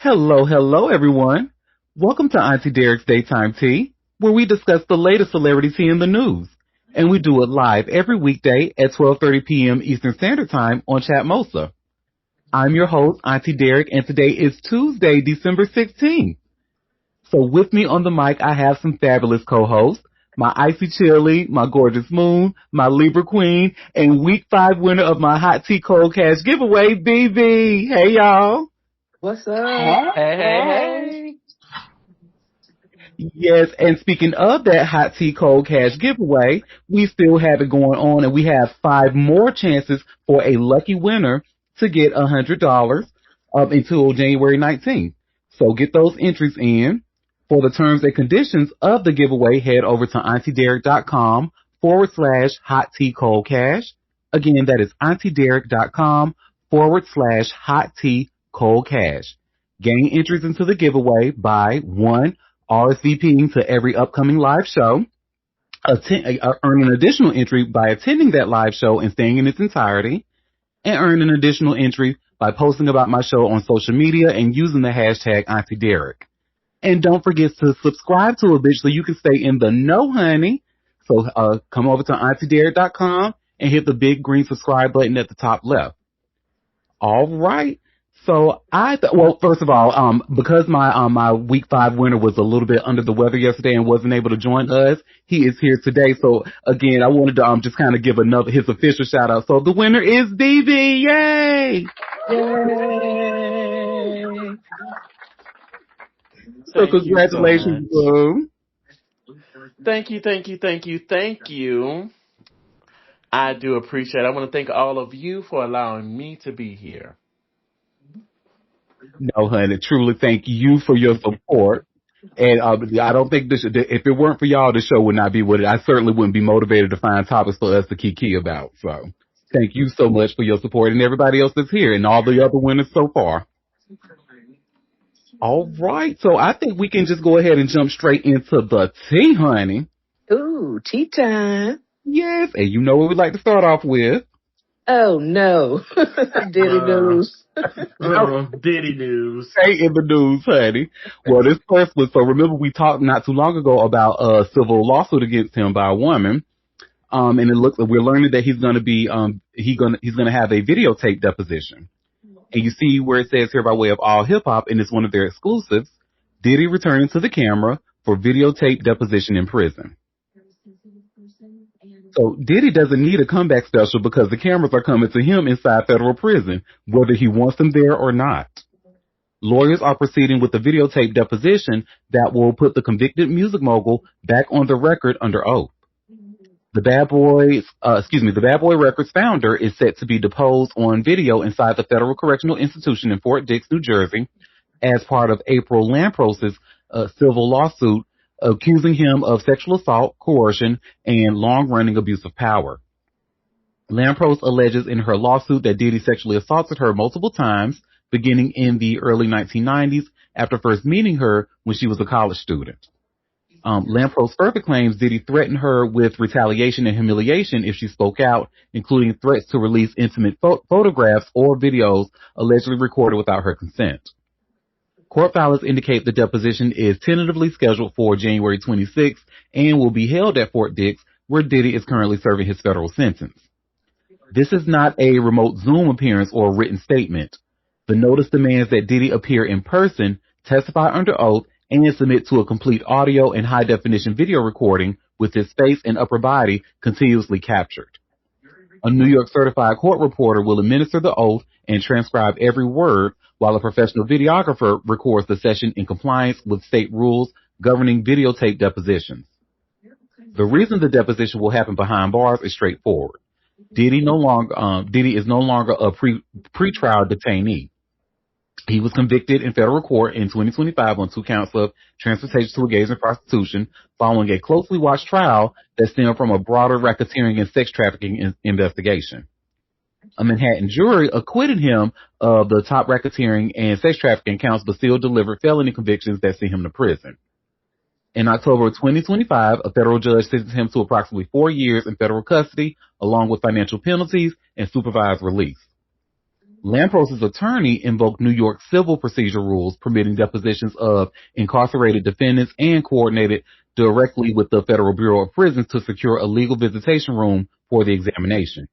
Hello, everyone. Welcome to Auntie Derek's Daytime Tea, where we discuss the latest celebrity tea in the news. And we do it live every weekday at 12:30 p.m. Eastern Standard Time on Chatmosa. I'm your host, Auntie Derek, and today is Tuesday, December 16th. So with me on the mic, I have some fabulous co-hosts, my Icy Chili, my Gorgeous Moon, my Libra Queen, and week 5 winner of my Hot Tea Cold Cash giveaway, BB. Hey, y'all. What's up? Hey. Yes, and speaking of that Hot Tea Cold Cash giveaway, we still have it going on, and we have 5 more chances for a lucky winner to get $100 up until January 19th. So get those entries in. For the terms and conditions of the giveaway, head over to auntiederek.com/hot tea cold cash. Again, that is auntiederek.com/hot tea cold cash. Gain entries into the giveaway by 1. RSVPing to every upcoming live show. Earn an additional entry by attending that live show and staying in its entirety. And earn an additional entry by posting about my show on social media and using the hashtag Auntie Derek. And don't forget to subscribe to it, bitch, so you can stay in the know, honey. So come over to auntiederek.com and hit the big green subscribe button at the top left. All right. So first of all, because my week 5 winner was a little bit under the weather yesterday and wasn't able to join us, he is here today. So again, I wanted to just kind of give his official shout out. So the winner is BB. Yay! Yay! So congratulations, Blue. Thank you. I do appreciate it. I want to thank all of you for allowing me to be here. No, honey, truly thank you for your support. And I don't think if it weren't for y'all, the show would not be what it. I certainly wouldn't be motivated to find topics for us to kiki about. So thank you so much for your support and everybody else that's here and all the other winners so far. All right. So I think we can just go ahead and jump straight into the tea, honey. Ooh, tea time. Yes. And you know what we'd like to start off with. Oh, no. Diddy news. Diddy news. Stay in the news, honey. Well, this first was, so remember we talked not too long ago about a civil lawsuit against him by a woman. And we're learning that he's going to be, he's going to have a videotape deposition. And you see where it says here by way of All Hip Hop, and it's one of their exclusives, Diddy returning to the camera for videotape deposition in prison. So Diddy doesn't need a comeback special because the cameras are coming to him inside federal prison, whether he wants them there or not. Lawyers are proceeding with the videotape deposition that will put the convicted music mogul back on the record under oath. The Bad Boy Records founder is set to be deposed on video inside the Federal Correctional Institution in Fort Dix, New Jersey, as part of April Lamprose's civil lawsuit accusing him of sexual assault, coercion, and long-running abuse of power. Lamprose alleges in her lawsuit that Diddy sexually assaulted her multiple times, beginning in the early 1990s after first meeting her when she was a college student. Lamprose further claims Diddy threatened her with retaliation and humiliation if she spoke out, including threats to release intimate photographs or videos allegedly recorded without her consent. Court filings indicate the deposition is tentatively scheduled for January 26th and will be held at Fort Dix, where Diddy is currently serving his federal sentence. This is not a remote Zoom appearance or a written statement. The notice demands that Diddy appear in person, testify under oath, and submit to a complete audio and high-definition video recording with his face and upper body continuously captured. A New York certified court reporter will administer the oath and transcribe every word, while a professional videographer records the session in compliance with state rules governing videotape depositions. The reason the deposition will happen behind bars is straightforward. Diddy is no longer a pre-trial detainee. He was convicted in federal court in 2025 on 2 counts of transportation to engage in prostitution following a closely watched trial that stemmed from a broader racketeering and sex trafficking investigation. A Manhattan jury acquitted him of the top racketeering and sex trafficking counts, but still delivered felony convictions that sent him to prison. In October of 2025, a federal judge sentenced him to approximately 4 years in federal custody, along with financial penalties and supervised release. Lamprose's attorney invoked New York civil procedure rules permitting depositions of incarcerated defendants and coordinated directly with the Federal Bureau of Prisons to secure a legal visitation room for the examination.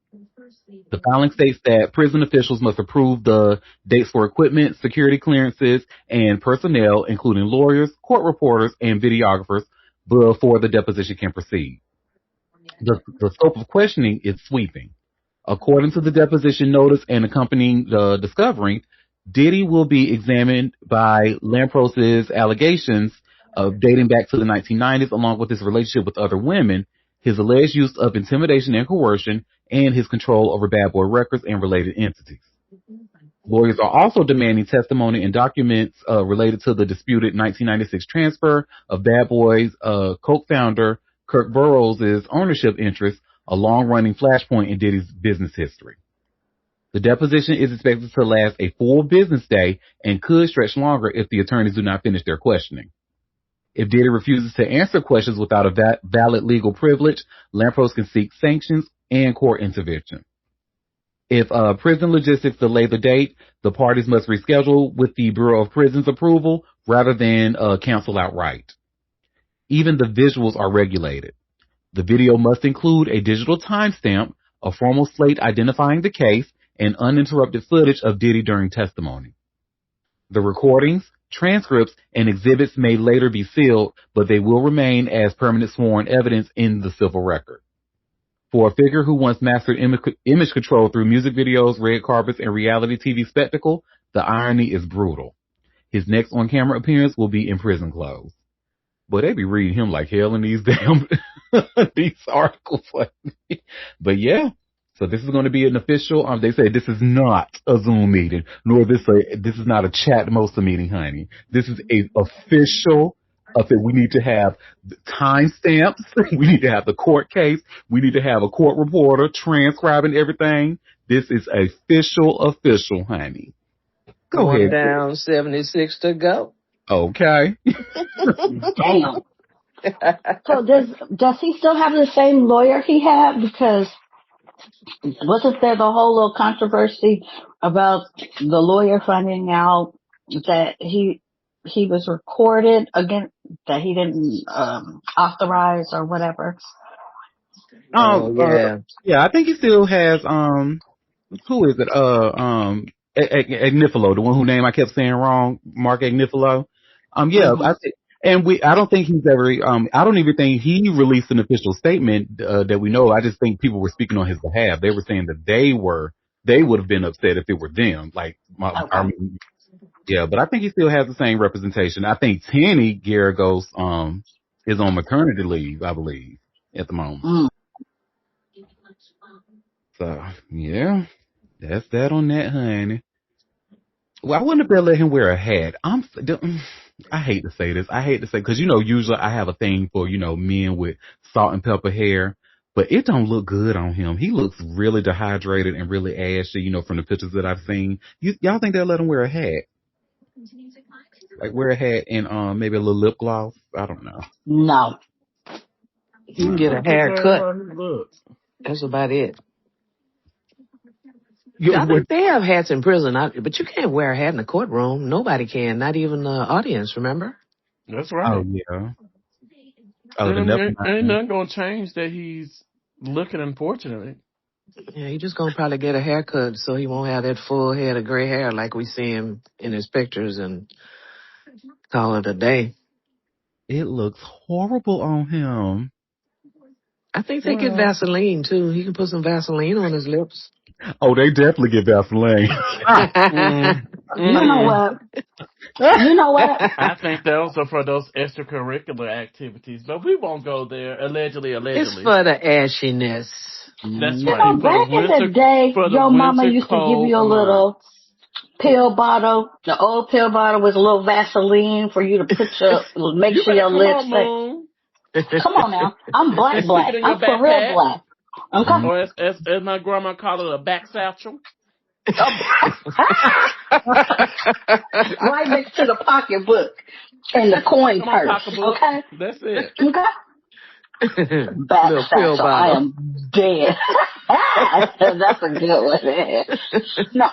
The filing states that prison officials must approve the dates for equipment, security clearances, and personnel, including lawyers, court reporters, and videographers, before the deposition can proceed. The scope of questioning is sweeping. According to the deposition notice and accompanying the discovery, Diddy will be examined by Lamprose's allegations of dating back to the 1990s, along with his relationship with other women, his alleged use of intimidation and coercion, and his control over Bad Boy Records and related entities. Lawyers are also demanding testimony and documents related to the disputed 1996 transfer of Bad Boy's co-founder Kirk Burroughs' ownership interest, a long-running flashpoint in Diddy's business history. The deposition is expected to last a full business day and could stretch longer if the attorneys do not finish their questioning. If Diddy refuses to answer questions without a valid legal privilege, Lamprose can seek sanctions and court intervention. If prison logistics delay the date, the parties must reschedule with the Bureau of Prisons approval rather than cancel outright. Even the visuals are regulated. The video must include a digital timestamp, a formal slate identifying the case, and uninterrupted footage of Diddy during testimony. The recordings, transcripts, and exhibits may later be sealed, but they will remain as permanent sworn evidence in the civil record. For a figure who once mastered image control through music videos, red carpets, and reality TV spectacle, the irony is brutal. His next on-camera appearance will be in prison clothes. But they be reading him like hell in these damn these articles. But yeah, so this is going to be an official. They say this is not a Zoom meeting, nor this is not a chat Mosa meeting, honey. This is a official. We need to have timestamps. We need to have the court case. We need to have a court reporter transcribing everything. This is official, honey. Go ahead. Down 76 to go. Okay. Damn. So does he still have the same lawyer he had? Because wasn't there the whole little controversy about the lawyer finding out that he was recorded again, that he didn't authorize or whatever? Yeah, I think he still has who is it? Agnifilo, the one whose name I kept saying wrong, Mark Agnifilo. I don't think he's ever. I don't even think he released an official statement that we know. I just think people were speaking on his behalf. They were saying that they would have been upset if it were them. But I think he still has the same representation. I think Tanny Garagos is on maternity leave, I believe, at the moment. So yeah, that's that on that, honey. Well, I wouldn't have better let him wear a hat. I hate to say this. Because, usually I have a thing for, men with salt and pepper hair, but it don't look good on him. He looks really dehydrated and really ashy, from the pictures that I've seen. Y'all think they'll let him wear a hat? Like wear a hat and maybe a little lip gloss? I don't know. No. You can get a haircut. That's about it. I think they have hats in prison, but you can't wear a hat in the courtroom. Nobody can, not even the audience, remember? That's right. Oh, yeah. Ain't nothing going to change that he's looking unfortunate. Yeah, he's just going to probably get a haircut so he won't have that full head of gray hair like we see him in his pictures and call it a day. It looks horrible on him. I think they get Vaseline, too. He can put some Vaseline on his lips. Oh, they definitely get Vaseline. You know what? I think those are for those extracurricular activities, but we won't go there. Allegedly. It's for the ashiness. That's right. Back in the day, your mama used to give you a little pill bottle. The old pill bottle was a little Vaseline for you to put make sure your lips stay. Come on now. I'm black. I'm for real black. Okay. Or as my grandma called it, a back satchel. Right next to the pocketbook and the coin purse. Okay. That's it. Okay. Back satchel. I am dead. That's a good one. No.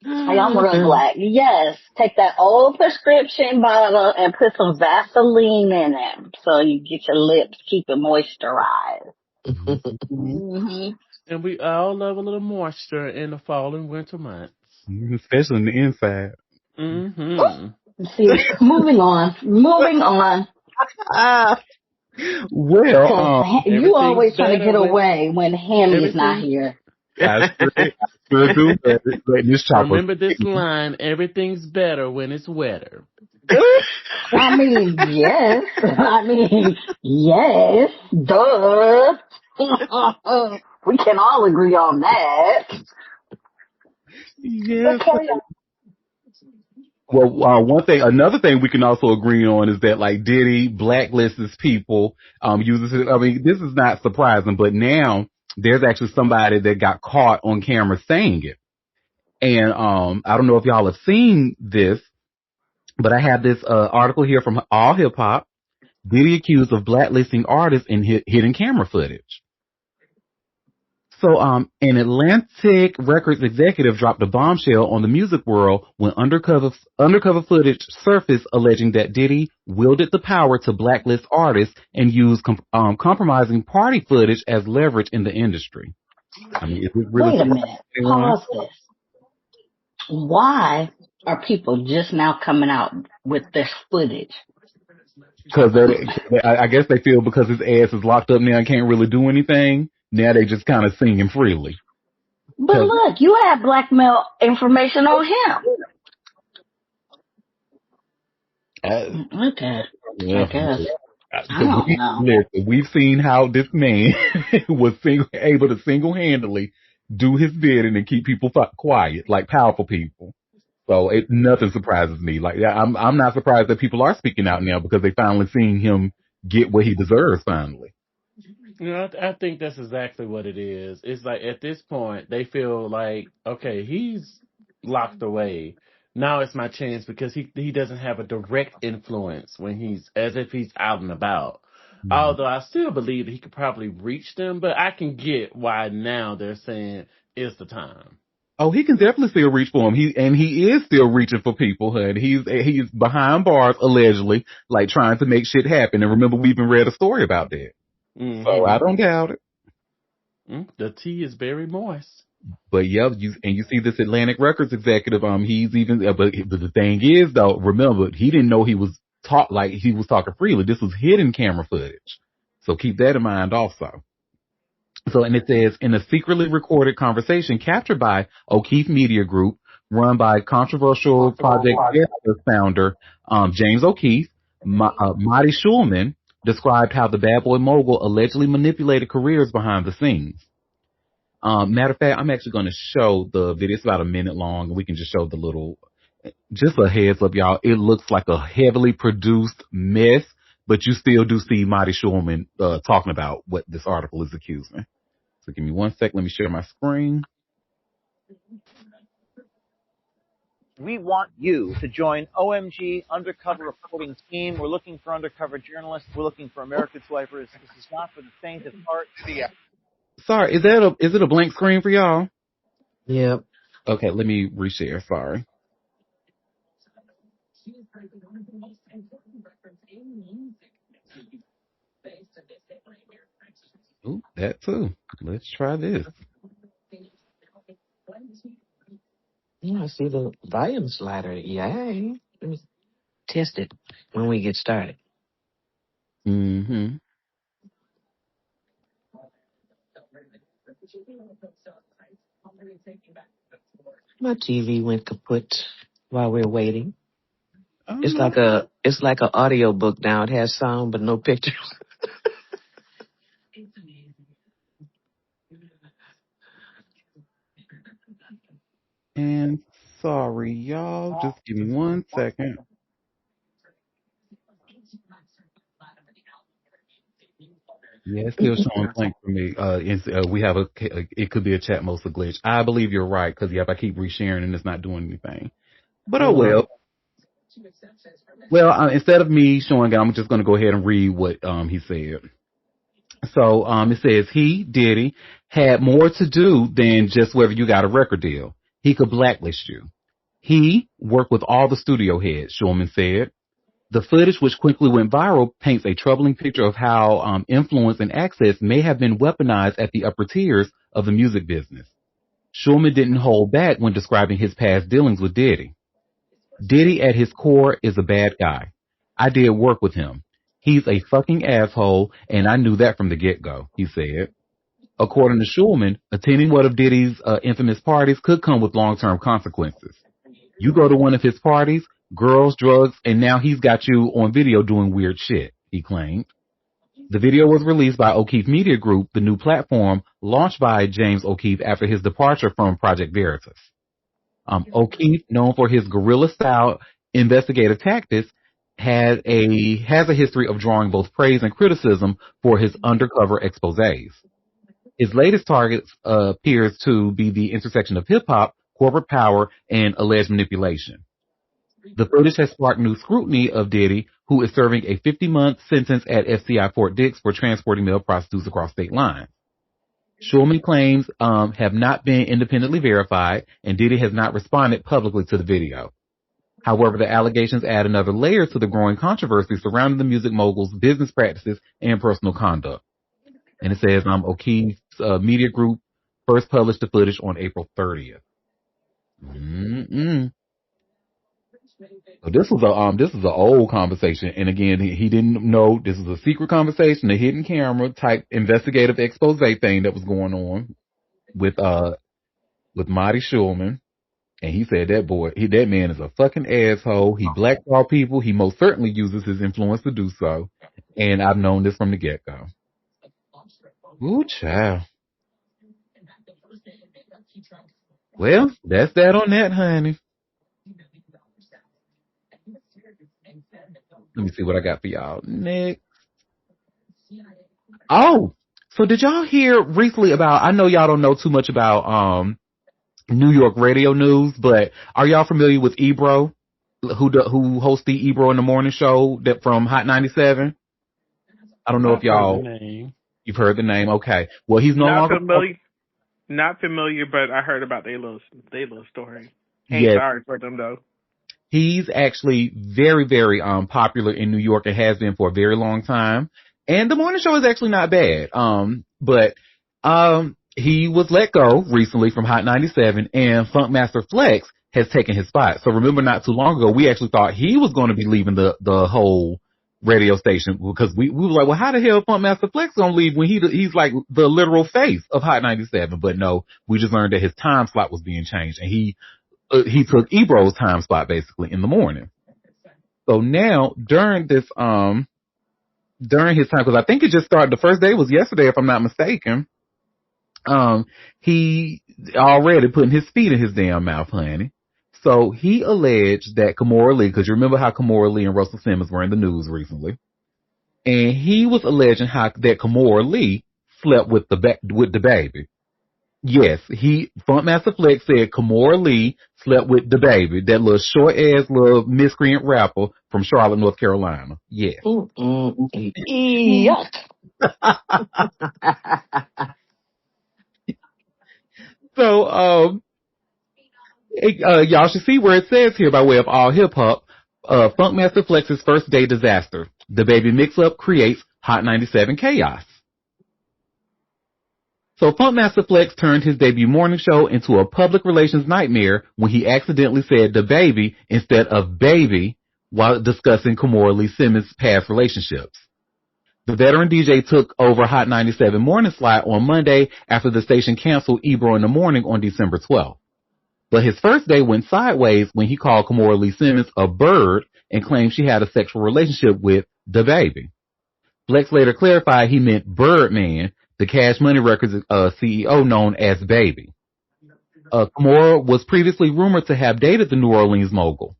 Hey, I'm real black. Yes. Take that old prescription bottle and put some Vaseline in it so you get your lips, keep it moisturized. Mhm. Hmm. And we all love a little moisture in the fall and winter months. Especially on the inside. Mm-hmm. See, moving on. Moving on. Ah, well, Because you Everything's always trying to better get when away when Hammy is not everything. here. I sure do. Letting this chopper. Remember this line: everything's better when it's wetter. I mean, yes. I mean, yes. Duh. We can all agree on that. But Yes. carry on. Well, another thing we can also agree on is that like Diddy blacklists people, uses it. I mean, this is not surprising, but now there's actually somebody that got caught on camera saying it. And, I don't know if y'all have seen this, but I have this, article here from All Hip Hop. Diddy accused of blacklisting artists in hidden camera footage. So, an Atlantic Records executive dropped a bombshell on the music world when undercover footage surfaced alleging that Diddy wielded the power to blacklist artists and use compromising party footage as leverage in the industry. I mean, is this really Wait a surprising minute. to anyone? Pause this. Why are people just now coming out with this footage? Because I guess they feel because his ass is locked up now and can't really do anything. Now they just kind of singing freely. But Because look, you have blackmail information on him. Okay. I yeah, guess. I so don't know. we've seen how this man was able to single-handedly do his bidding and keep people quiet, like powerful people. So nothing surprises me. Like I'm not surprised that people are speaking out now because they finally seen him get what he deserves finally. You know, I think that's exactly what it is. It's like at this point they feel like, okay, he's locked away. Now it's my chance because he doesn't have a direct influence when he's as if he's out and about. Mhm. Although I still believe that he could probably reach them, but I can get why now they're saying it's the time. Oh, he can definitely still reach for him. He is still reaching for people, hun. He's behind bars allegedly, like trying to make shit happen. And remember, we even read a story about that. So I Mm-hmm. don't doubt it. The tea is very moist. But yeah, you see this Atlantic Records executive. He's even. But the thing is, though, remember he didn't know he was talking freely. This was hidden camera footage. So keep that in mind also. So, and it says, in a secretly recorded conversation captured by O'Keefe Media Group, run by controversial Project Veritas founder, James O'Keefe, Marty Schulman described how the bad boy mogul allegedly manipulated careers behind the scenes. Matter of fact, I'm actually going to show the video. It's about a minute long, and we can just show the little, just a heads up, y'all. It looks like a heavily produced mess, but you still do see Marty Schulman, talking about what this article is accusing. So give me one sec. Let me share my screen. We want you to join OMG Undercover Reporting Team. We're looking for undercover journalists. We're looking for American swipers. This is not for the faint of heart. Sorry, is it a blank screen for y'all? Yep. Okay, let me reshare. Sorry. Ooh, that too. Let's try this. Yeah, I see the volume slider. Yay. Let me test it when we get started. Mm-hmm. My TV went kaput while we're waiting. It's Oh, like a audio book now. It has sound but no pictures. and sorry, y'all. Just give me one second. Yeah, it's still showing blank for me. We have it could be a chat mostly glitch. I believe you're right because yep, I keep resharing and it's not doing anything. But oh Mm. well. Well, instead of me showing it, I'm just going to go ahead and read what he said. So it says he, Diddy, had more to do than just whether you got a record deal. He could blacklist you. He worked with all the studio heads, Schulman said. The footage, which quickly went viral, paints a troubling picture of how influence and access may have been weaponized at the upper tiers of the music business. Schulman didn't hold back when describing his past dealings with Diddy. Diddy, at his core, is a bad guy. I did work with him. He's a fucking asshole, and I knew that from the get-go, he said. According to Schulman, attending one of Diddy's infamous parties could come with long-term consequences. You go to one of his parties, girls, drugs, and now he's got you on video doing weird shit, he claimed. The video was released by O'Keefe Media Group, the new platform launched by James O'Keefe after his departure from Project Veritas. O'Keefe, known for his guerrilla-style investigative tactics, has a history of drawing both praise and criticism for his undercover exposés. His latest target appears to be the intersection of hip-hop, corporate power, and alleged manipulation. The footage has sparked new scrutiny of Diddy, who is serving a 50-month sentence at FCI Fort Dix for transporting male prostitutes across state lines. Schulman claims have not been independently verified, and Diddy has not responded publicly to the video. However, the allegations add another layer to the growing controversy surrounding the music mogul's business practices and personal conduct. And it says O'Keefe's Media Group first published the footage on April 30th. So this was an old conversation, and again, he didn't know this was a secret conversation, a hidden camera type investigative expose thing that was going on with Marty Schulman, and he said that man is a fucking asshole. He blackball people. He most certainly uses his influence to do so, and I've known this from the get go. Ooh, child. Well, that's that on that, honey. Let me see what I got for y'all next. Oh, so did y'all hear recently about, I know y'all don't know too much about New York radio news, but are y'all familiar with Ebro, who hosts the Ebro in the Morning show that from Hot 97? I don't know if y'all, you've heard the name. Okay. Well, he's no longer not familiar, but I heard about their little story. Ain't sorry for them though. He's actually very, very popular in New York and has been for a very long time. And the morning show is actually not bad. But he was let go recently from Hot 97, and Funkmaster Flex has taken his spot. So remember, not too long ago, we actually thought he was going to be leaving the whole radio station, because we were like, well, how the hell Funkmaster Flex gonna leave when he's like the literal face of Hot 97? But no, we just learned that his time slot was being changed, and he took Ebro's time spot basically in the morning. So now during his time, because I think it just started, the first day was yesterday if I'm not mistaken, he already putting his feet in his damn mouth, honey. So he alleged that Kimora Lee, because you remember how Kimora Lee and Russell Simmons were in the news recently, and he was alleging that Kimora Lee slept with the baby. Yes, Funkmaster Flex said Kimora Lee slept with the baby, that little short ass little miscreant rapper from Charlotte, North Carolina. Yes. Yuck. So, y'all should see where it says here by way of all hip hop, Funkmaster Flex's first day disaster. The baby mix-up creates Hot 97 chaos. So Funkmaster Flex turned his debut morning show into a public relations nightmare when he accidentally said the baby instead of baby while discussing Kimora Lee Simmons' past relationships. The veteran DJ took over Hot 97 morning slot on Monday after the station canceled Ebro in the Morning on December 12th. But his first day went sideways when he called Kimora Lee Simmons a bird and claimed she had a sexual relationship with the baby. Flex later clarified he meant Birdman, the Cash Money Records CEO known as Baby. Kimora was previously rumored to have dated the New Orleans mogul.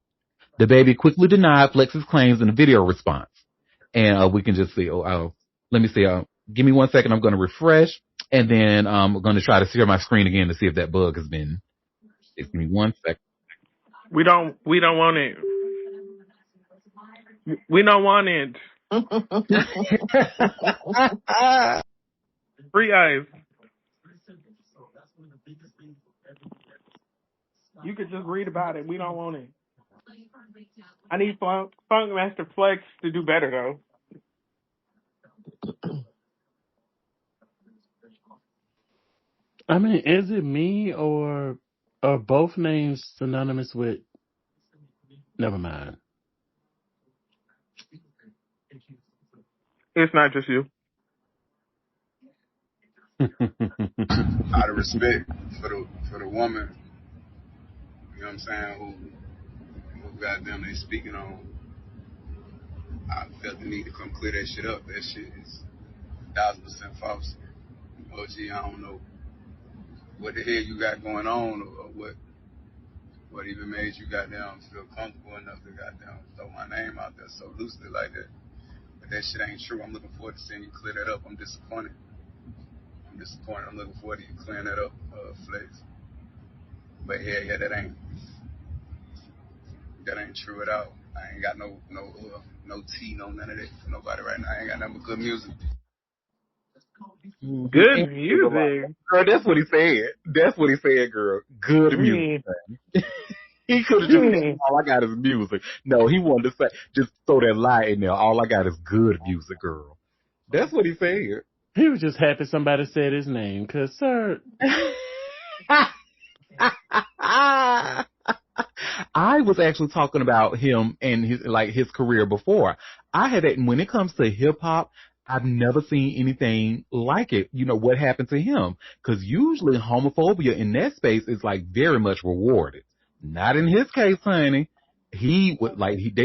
The Baby quickly denied Flex's claims in a video response. And we can just see, let me see, give me 1 second, I'm going to refresh, and then I'm going to try to share my screen again to see if that bug has been, give me 1 second. We don't want it. We don't want it. Free eyes. You could just read about it. We don't want it. I need Funk Master Flex to do better though. I mean, is it me or are both names synonymous with? Never mind. It's not just you. Out of respect for the woman, you know what I'm saying, who goddamn they speaking on, I felt the need to come clear that shit up. That shit is 1,000% false. OG, I don't know what the hell you got going on or what even made you goddamn feel comfortable enough to goddamn throw my name out there so loosely like that. But that shit ain't true. I'm looking forward to seeing you clear that up. I'm disappointed. I'm looking forward to you clearing that up, Flex. But yeah, that ain't true at all. I ain't got no tea, no none of that for nobody right now. I ain't got nothing but good music. Good And music. girl, that's what he said. That's what he said, girl. Good music. He could have just said, all I got is music. No, he wanted to say, just throw that lie in there. All I got is good music, girl. That's what he said. He was just happy somebody said his name, cause sir. I was actually talking about him and his career before. When it comes to hip hop, I've never seen anything like it. You know what happened to him? Because usually homophobia in that space is like very much rewarded. Not in his case, honey. They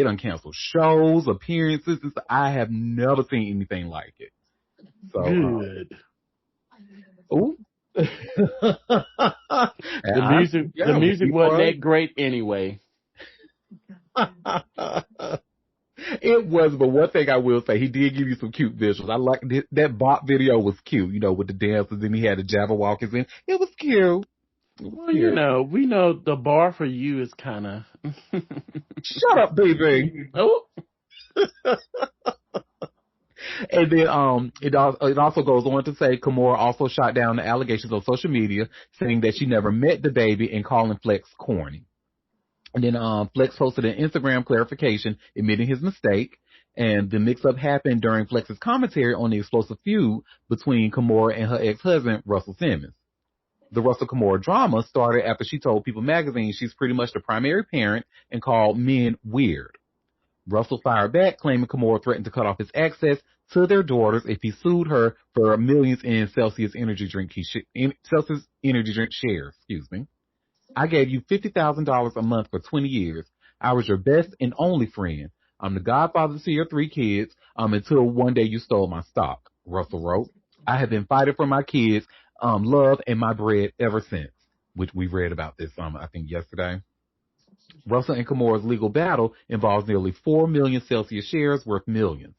done canceled shows, appearances. I have never seen anything like it. So, good. Ooh. The music wasn't that great anyway. It was, but one thing I will say, he did give you some cute visuals. I like that bop video was cute, with the dancers, and he had the Jabberwockers in. It was cute. Well, cute. We know the bar for you is kind of. Shut up, baby. Oh. And then it also goes on to say Kimora also shot down the allegations on social media, saying that she never met the baby and calling Flex corny. And then Flex posted an Instagram clarification admitting his mistake, and the mix-up happened during Flex's commentary on the explosive feud between Kimora and her ex-husband, Russell Simmons. The Russell Kimora drama started after she told People magazine she's pretty much the primary parent and called men weird. Russell fired back, claiming Kimora threatened to cut off his access to their daughters if he sued her for millions in Celsius energy drink shares. I gave you $50,000 a month for 20 years. I was your best and only friend. I'm the godfather to your 3 kids, until one day you stole my stock, Russell wrote. I have been fighting for my kids, love and my bread ever since, which we read about this, I think yesterday. Russell and Kimora's legal battle involves nearly 4 million Celsius shares worth millions.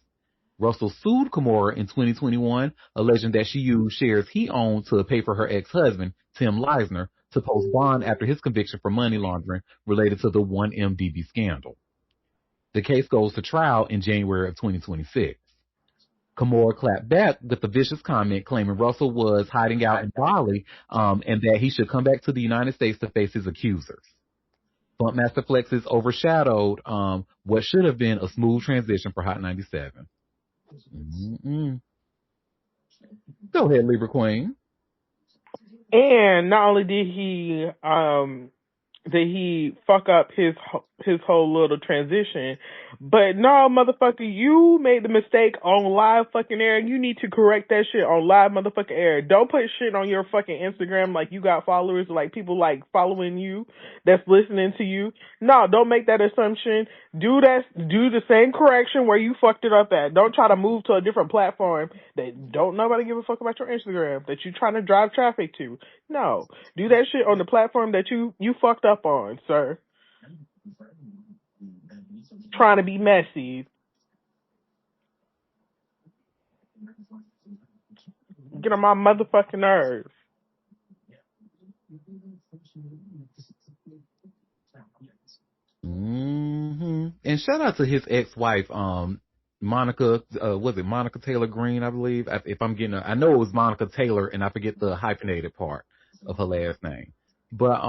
Russell sued Kimora in 2021, alleging that she used shares he owned to pay for her ex-husband, Tim Leisner, to post bond after his conviction for money laundering related to the 1MDB scandal. The case goes to trial in January of 2026. Kimora clapped back with a vicious comment claiming Russell was hiding out in Bali and that he should come back to the United States to face his accusers. Funkmaster Flex is overshadowed what should have been a smooth transition for Hot 97. Mm-mm. Go ahead, Libra Queen. And not only did he fuck up his whole little transition, but no, motherfucker, you made the mistake on live fucking air, and you need to correct that shit on live motherfucking air. Don't put shit on your fucking Instagram like you got followers, like people like following you, that's listening to you. No, don't make that assumption. Do the same correction where you fucked it up at. Don't try to move to a different platform that don't nobody give a fuck about your Instagram that you trying to drive traffic to. No, do that shit on the platform that you fucked up on, sir. Trying to be messy. Get on my motherfucking nerves. Mm-hmm. And shout out to his ex-wife, Monica. Was it Monica Taylor Green? I believe. I know it was Monica Taylor, and I forget the hyphenated part of her last name. But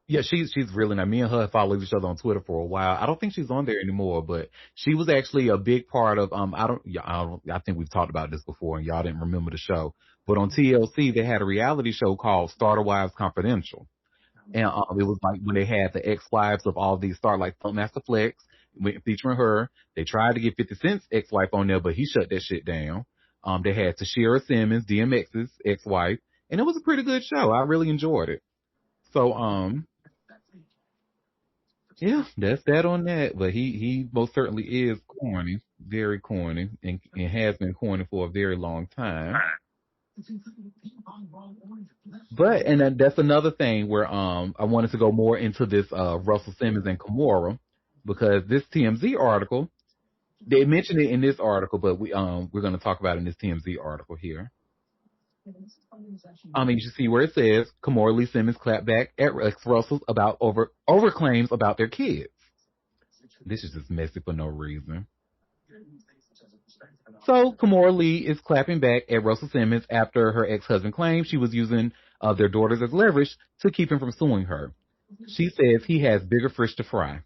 Yeah, she's really nice. Me and her have followed each other on Twitter for a while. I don't think she's on there anymore, but she was actually a big part of I think we've talked about this before and y'all didn't remember the show. But on TLC they had a reality show called Starter Wives Confidential. And it was like when they had the ex-wives of all these stars, like Funkmaster Flex, featuring her. They tried to get 50 Cent's ex-wife on there, but he shut that shit down. They had Tashira Simmons, DMX's ex-wife, and it was a pretty good show. I really enjoyed it. So, yeah, that's that on that. But he most certainly is corny, very corny, and has been corny for a very long time. But and then that's another thing where I wanted to go more into this Russell Simmons and Kimora because this TMZ article they mentioned it in this article, but we're going to talk about it in this TMZ article here. You should see where it says Kimora Lee Simmons clapped back at Rex Russell about over claims about their kids. This is just messy for no reason. So Kimora Lee is clapping back at Russell Simmons after her ex-husband claimed she was using their daughters as leverage to keep him from suing her. She says he has bigger fish to fry.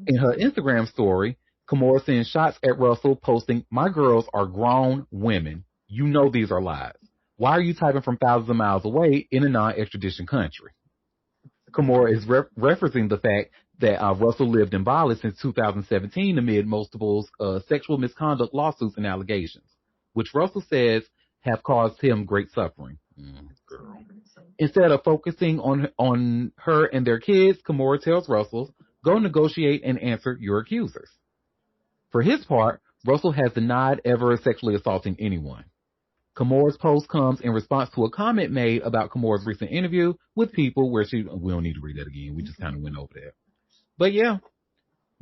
In her Instagram story, Kimora sends shots at Russell posting, "My girls are grown women. You know these are lies. Why are you typing from thousands of miles away in a non-extradition country?" Kimora is referencing the fact that Russell lived in Bali since 2017 amid multiple sexual misconduct lawsuits and allegations, which Russell says have caused him great suffering. Girl. Instead of focusing on her and their kids, Kimora tells Russell, "Go negotiate and answer your accusers." For his part, Russell has denied ever sexually assaulting anyone. Kimora's post comes in response to a comment made about Kimora's recent interview with People where we don't need to read that again. We just kind of went over that. But yeah,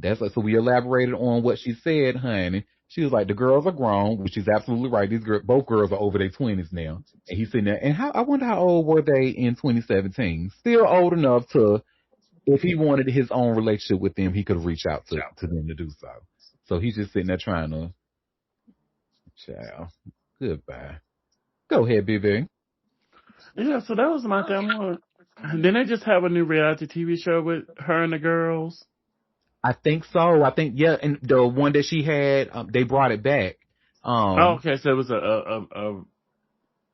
so we elaborated on what she said, honey. She was like, the girls are grown, which is absolutely right. Both girls are over their 20s now. And he's sitting there, and I wonder how old were they in 2017? Still old enough to, if he wanted his own relationship with them, he could reach out to them to do so. So he's just sitting there trying to, child, goodbye. Go ahead, BB. Yeah, so that was my thing. Didn't they just have a new reality TV show with her and the girls? I think so. Yeah, and the one that she had, they brought it back. Okay, so it was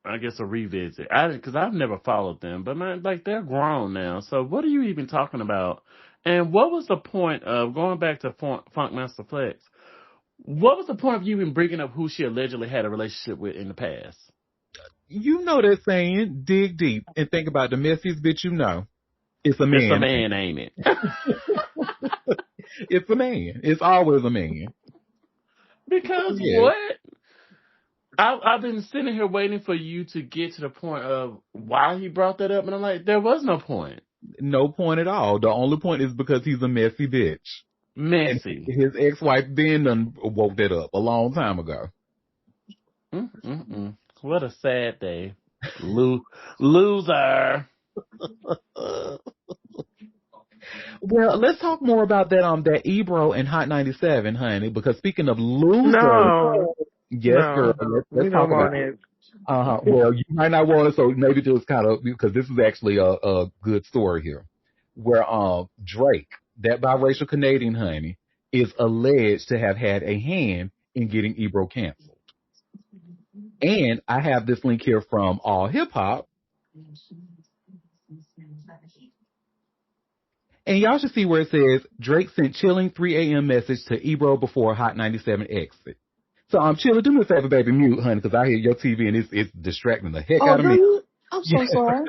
I guess a revisit. Because I've never followed them, but man, like they're grown now. So what are you even talking about? And what was the point of going back to Funkmaster Flex? What was the point of you even bringing up who she allegedly had a relationship with in the past? You know that saying, dig deep and think about the messiest bitch you know. It's a man. It's a man, ain't it? It's a man. It's always a man. Because what? I've been sitting here waiting for you to get to the point of why he brought that up, and I'm like, there was no point. No point at all. The only point is because he's a messy bitch. Messy. And his ex-wife Ben done woke that up a long time ago. What a sad day. Loser. Well, let's talk more about that Ebro and Hot 97, honey, because speaking of losers. No. Yes, no. girl. Let's talk about it. Well, you might not want to, so maybe just kind of, because this is actually a good story here, where Drake, that biracial Canadian honey, is alleged to have had a hand in getting Ebro canceled. And I have this link here from All Hip Hop. And y'all should see where it says, Drake sent chilling 3 a.m. message to Ebro before Hot 97 exit. So Chilla, do me a favor, baby, mute, honey, because I hear your TV and it's distracting the heck out of me. I'm so sorry.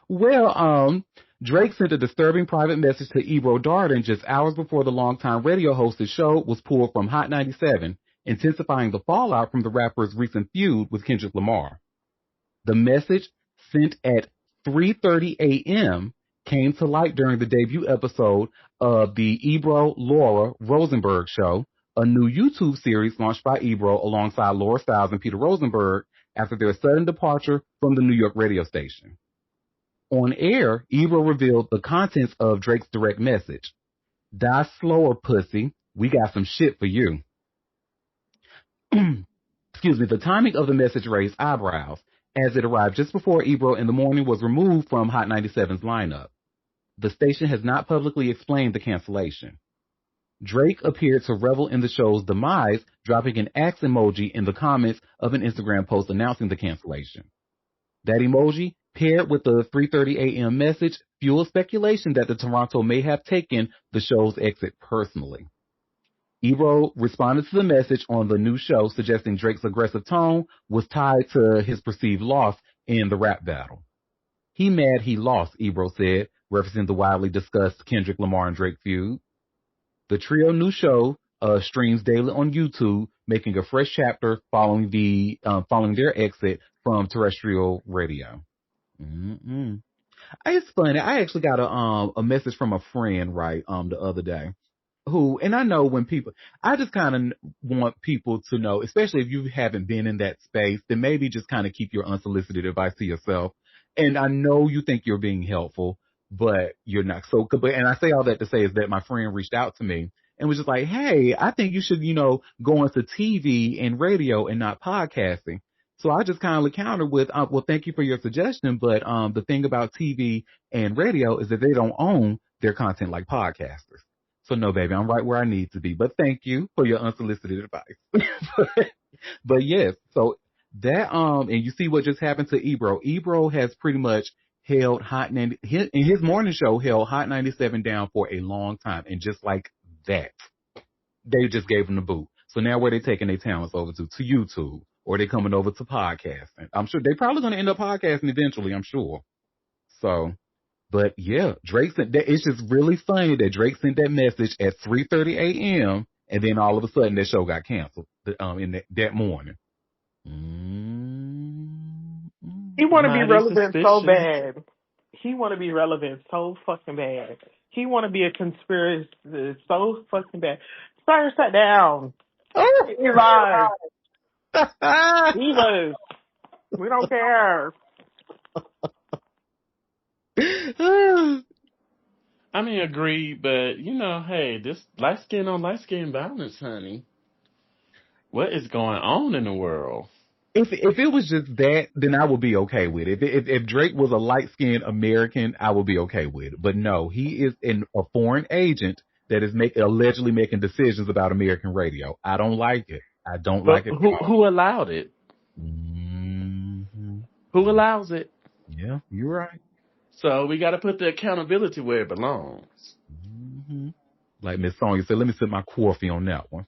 Well, Drake sent a disturbing private message to Ebro Darden just hours before the longtime radio hosted show was pulled from Hot 97, intensifying the fallout from the rapper's recent feud with Kendrick Lamar. The message, sent at 3:30 a.m., came to light during the debut episode of the Ebro Laura Rosenberg Show, a new YouTube series launched by Ebro alongside Laura Stiles and Peter Rosenberg after their sudden departure from the New York radio station. On air, Ebro revealed the contents of Drake's direct message. Die slower, pussy. We got some shit for you. Excuse me. The timing of the message raised eyebrows, as it arrived just before Ebro in the Morning was removed from Hot 97's lineup. The station has not publicly explained the cancellation. Drake appeared to revel in the show's demise, dropping an axe emoji in the comments of an Instagram post announcing the cancellation. That emoji, paired with the 3:30 a.m. message, fueled speculation that the Toronto may have taken the show's exit personally. Ebro responded to the message on the new show, suggesting Drake's aggressive tone was tied to his perceived loss in the rap battle. He mad he lost, Ebro said, referencing the widely discussed Kendrick Lamar and Drake feud. The trio new show streams daily on YouTube, making a fresh chapter following their exit from terrestrial radio. Mm-mm. It's funny. I actually got a message from a friend the other day. And I know when people, I just kind of want people to know, especially if you haven't been in that space, then maybe just kind of keep your unsolicited advice to yourself. And I know you think you're being helpful, but you're not. And I say all that to say is that my friend reached out to me and was just like, hey, I think you should, go into TV and radio and not podcasting. So I just kindly countered with, well, thank you for your suggestion. But the thing about TV and radio is that they don't own their content like podcasters. So no, baby, I'm right where I need to be. But thank you for your unsolicited advice. but yes, so that and you see what just happened to Ebro. Ebro has pretty much held in his morning show held Hot 97 down for a long time, and just like that, they just gave him the boot. So now where they taking their talents over to YouTube, or they coming over to podcasting? I'm sure they're probably going to end up podcasting eventually. I'm sure. So. But yeah, Drake sent that. It's just really funny that Drake sent that message at 3:30 a.m. and then all of a sudden that show got canceled in that morning. He want to be Mighty relevant so suspicious. bad. He want to be relevant so fucking bad. He want to be a conspiracy so fucking bad. Sir, sit down. He lies. He was. We don't care. I mean, agreed, but hey, this light skin on light skin violence, honey. What is going on in the world? If it was just that, then I would be okay with it. If Drake was a light skinned American, I would be okay with it. But no, he is a foreign agent that is allegedly making decisions about American radio. I don't like it. I don't like it. Who allowed it? Mm-hmm. Who allows it? Yeah, you're right. So we got to put the accountability where it belongs. Mm-hmm. Like Miss Sonya said, let me sit my coffee on that one.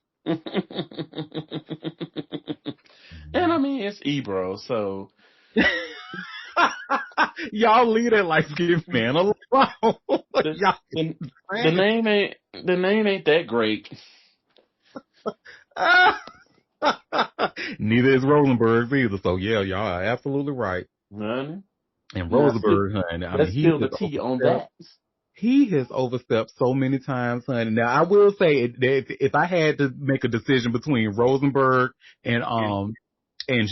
And I mean, it's Ebro, so y'all leave that light skinned man alone. the name ain't that great. Neither is Rosenberg's either. So yeah, y'all are absolutely right. Honey. And Rosenberg, honey, let's spill the tea on that. He has overstepped so many times, honey. Now I will say that if I had to make a decision between Rosenberg and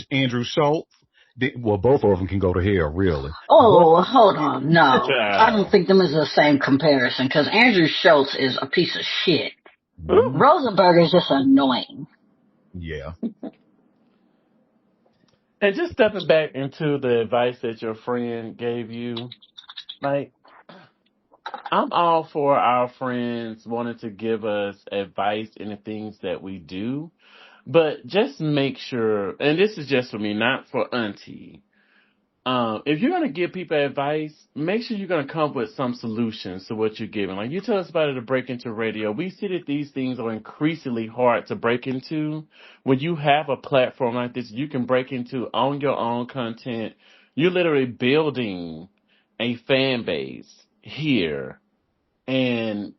Andrew Schultz, both of them can go to hell, really. Oh, hold on, no, I don't think them is the same comparison because Andrew Schultz is a piece of shit. Rosenberg is just annoying. Yeah. And just stepping back into the advice that your friend gave you, like, I'm all for our friends wanting to give us advice in the things that we do, but just make sure, and this is just for me, not for Auntie. If you're going to give people advice, make sure you're going to come up with some solutions to what you're giving. Like you tell us about it to break into radio. We see that these things are increasingly hard to break into. When you have a platform like this, you can break into on your own content. You're literally building a fan base here. And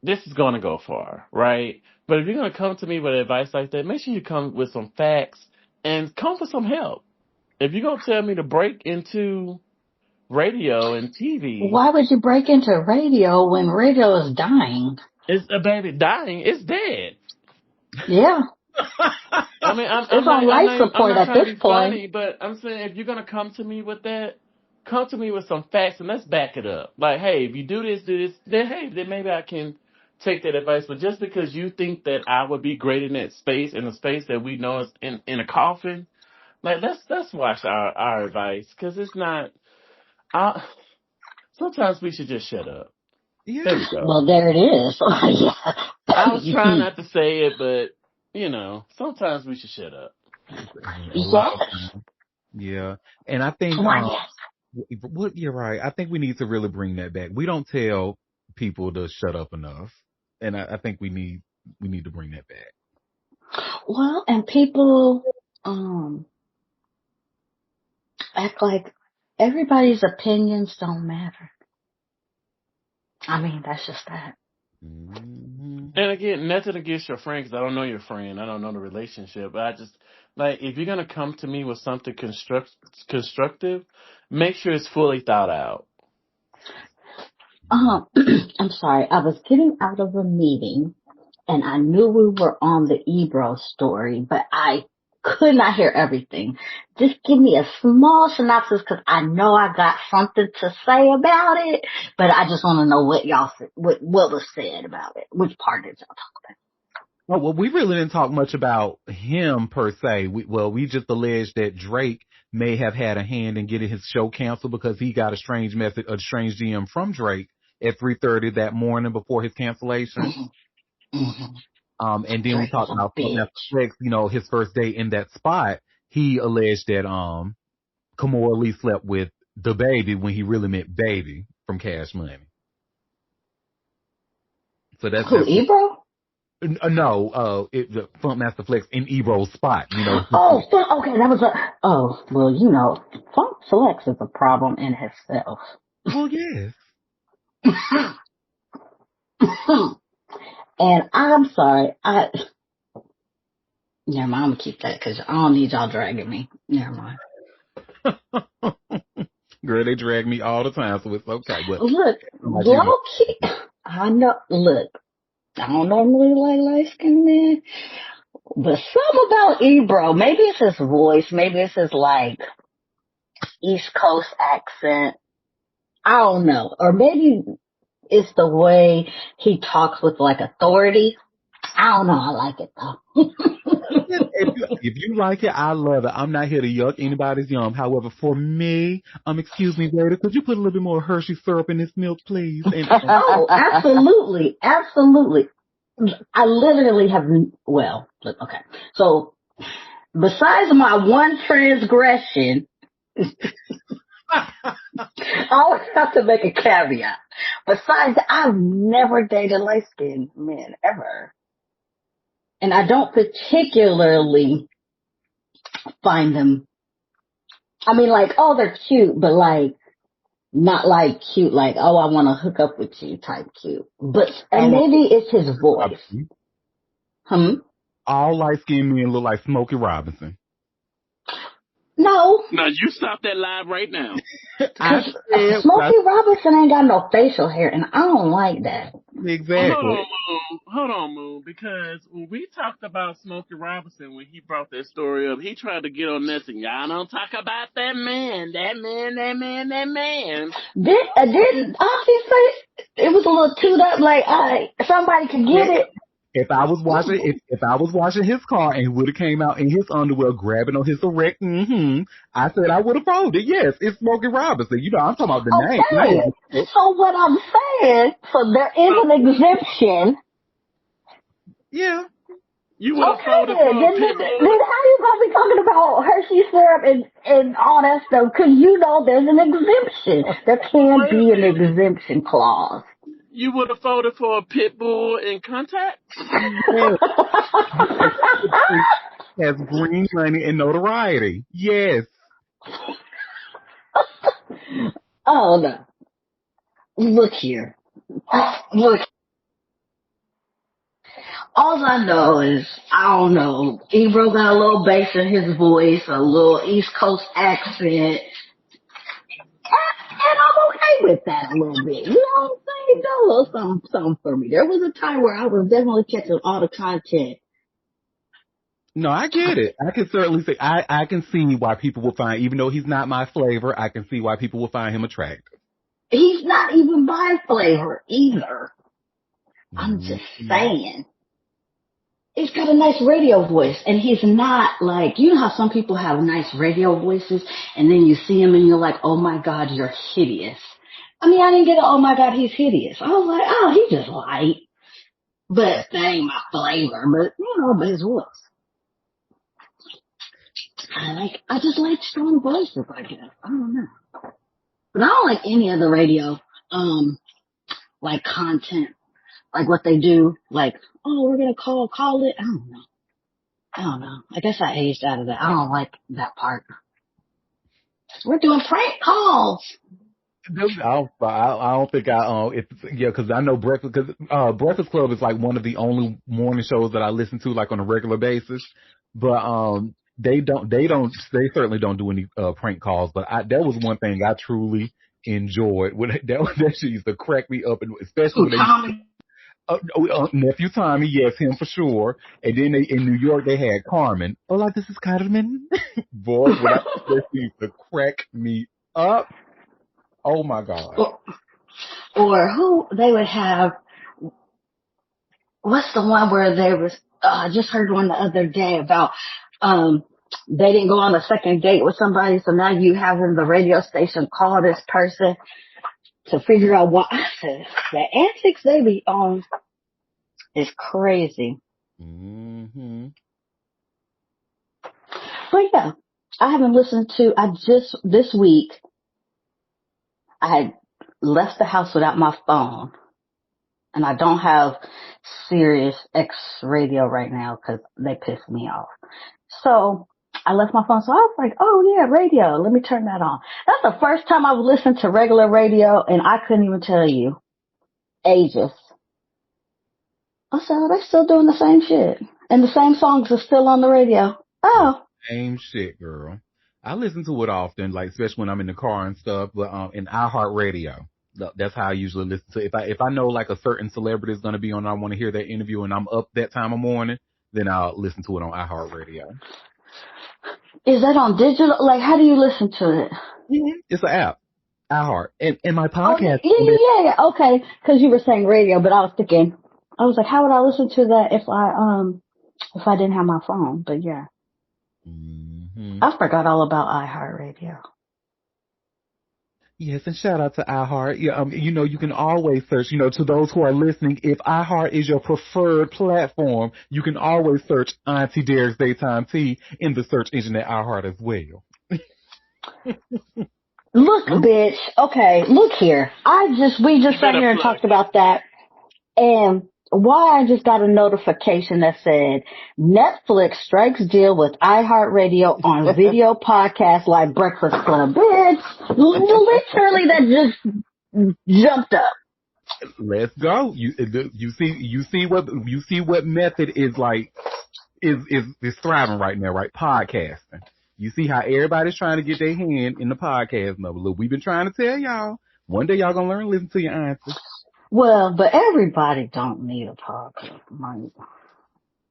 this is going to go far, right? But if you're going to come to me with advice like that, make sure you come with some facts and come for some help. If you're going to tell me to break into radio and TV... Why would you break into radio when radio is dying? It's a baby dying. It's dead. Yeah. I mean, I'm on life support at this point. Funny, but I'm saying if you're going to come to me with that, come to me with some facts and let's back it up. Like, hey, if you do this, then maybe I can take that advice. But just because you think that I would be great in that space, in a space that we know is in a coffin, Like let's watch our advice because it's not. Sometimes we should just shut up. There we Yeah. go. Well, there it is. I was trying not to say it, but sometimes we should shut up. A lot of Yes. times. Yeah. And I think, Why, yes. what you're right. I think we need to really bring that back. We don't tell people to shut up enough. And I think we need to bring that back. Well, and people act like everybody's opinions don't matter. I mean, that's just that. Hmm. And again, nothing against your friend because I don't know your friend. I don't know the relationship. But I just like if you're gonna come to me with something constructive, make sure it's fully thought out. I'm sorry. I was getting out of a meeting and I knew we were on the Ebro story, but I could not hear everything. Just give me a small synopsis because I know I got something to say about it, but I just want to know what y'all said, what was said about it. Which part did y'all talk about? Oh, well, we really didn't talk much about him per se. We just alleged that Drake may have had a hand in getting his show canceled because he got a strange DM from Drake at 3:30 that morning before his cancellation. Mm-hmm. And then we Drake is talked a about bitch. Flex, his first day in that spot. He alleged that Kamora Lee slept with the baby when he really meant baby from Cash Money. So Who, that's Ebro? no, Funkmaster Flex in Ebro's spot. Oh, okay, that was well, Funk Flex is a problem in himself. Well, yes. And I'm sorry, never mind, I'm gonna keep that because I don't need y'all dragging me. Never mind. Girl, they drag me all the time, so it's okay. But Look, like you low key, I know, look, I don't normally like light skinned men, but something about Ebro, maybe it's his voice, maybe it's his like East Coast accent, I don't know, or maybe it's the way he talks with like authority. I don't know, I like it yeah, if you like it, I love it. I'm not here to yuck anybody's yum. However, for me, excuse me, waiter, could you put a little bit more Hershey syrup in this milk, please? And Oh, absolutely, absolutely. I literally have, well, okay. So besides my one transgression, I always have to make a caveat. Besides, I've never dated light skinned men ever. And I don't particularly find them, I mean like, oh, they're cute, but like, not like cute, like, oh, I want to hook up with you type cute. But, and all maybe it's his voice. all light skinned men look like Smokey Robinson. No, Now you stop that live right now. I because said Smokey Robinson ain't got no facial hair, and I don't like that. exactly. Hold on, Moon, because when we talked about Smokey Robinson when he brought that story up, he tried to get on this and y'all don't talk about that man. Didn't Auntie say it was a little toot up like, somebody could get it? If I was watching, if I was watching his car and he would have came out in his underwear grabbing on his erect, I said I would have folded. Yes, it's Smokey Robinson. I'm talking about the name. Okay, so what I'm saying, so there is an exemption. Yeah. You would have Okay, folded then, for a then, pit then bull. how you gonna be talking about Hershey syrup and all that stuff? Because there's an exemption. There can Wait a be an minute. exemption clause. You would have folded for a pit bull in contact? Yes. Has green money and notoriety. Yes. Oh no! Look here. Look. All I know is, I don't know, Ebro got a little bass in his voice, a little East Coast accent, and I'm okay with that a little bit. You know what I'm saying? Got a little something for me. There was a time where I was definitely catching all the content. No, I get it. I can certainly say I can see why people will find, even though he's not my flavor, I can see why people will find him attractive. He's not even my flavor either. I'm just Mm-hmm. saying. he's got a nice radio voice, and he's not like, you know how some people have nice radio voices, and then you see him and you're like, oh my God, you're hideous. I mean, I didn't get oh my God, he's hideous. I was like, oh, he's just light. But that ain't my flavor, but his voice. I just like strong voices, I guess. I don't know. But I don't like any of the radio, like content, like what they do, like, oh, we're gonna call it. I don't know. I guess I aged out of that. I don't like that part. We're doing prank calls. I don't think because I know Breakfast Club is like one of the only morning shows that I listen to like on a regular basis. But they certainly don't do any prank calls. But that was one thing I truly enjoyed. That shit used to crack me up, and especially when they. Tommy. Nephew Tommy, yes, him for sure. And then in New York they had Carmen. Hola, this is Carmen. Boy, when that used to crack me up. Oh my God. Or who they would have, what's the one where there was, I just heard one the other day about, they didn't go on a second date with somebody, so now you having the radio station call this person to figure out what. I said, the antics they be on is crazy. Mm-hmm. But yeah, I haven't listened to, this week, I had left the house without my phone. And I don't have Sirius X radio right now because they piss me off. So I left my phone. So I was like, oh yeah, radio. Let me turn that on. That's the first time I've listened to regular radio, and I couldn't even tell you ages. I said, oh, they're still doing the same shit. And the same songs are still on the radio. Oh. Same shit, girl. I listen to it often, like especially when I'm in the car and stuff, but in iHeartRadio. That's how I usually listen to it. If I know like a certain celebrity is gonna be on, I want to hear that interview and I'm up that time of morning, then I'll listen to it on iHeartRadio. Is that on digital? Like, how do you listen to it? Mm-hmm. It's an app. iHeart. And my Oh, podcast. yeah. Okay. Cause you were saying radio, but I was thinking, I was like, how would I listen to that if I didn't have my phone? But yeah. Mm-hmm. I forgot all about iHeartRadio. Yes, and shout out to iHeart. Yeah, you can always search, to those who are listening, if iHeart is your preferred platform, you can always search Auntie Derek's Daytime Tea in the search engine at iHeart as well. Look, bitch. Okay, look here. We just sat here and talked about that. And why I just got a notification that said Netflix strikes deal with iHeartRadio on video podcasts like Breakfast Club. Bitch, literally that just jumped up. Let's go. You see what method is like is thriving right now, right? Podcasting. You see how everybody's trying to get their hand in the podcast number. Look, we've been trying to tell y'all. One day y'all gonna learn to listen to your auntie. Well, but everybody don't need a podcast, Mike.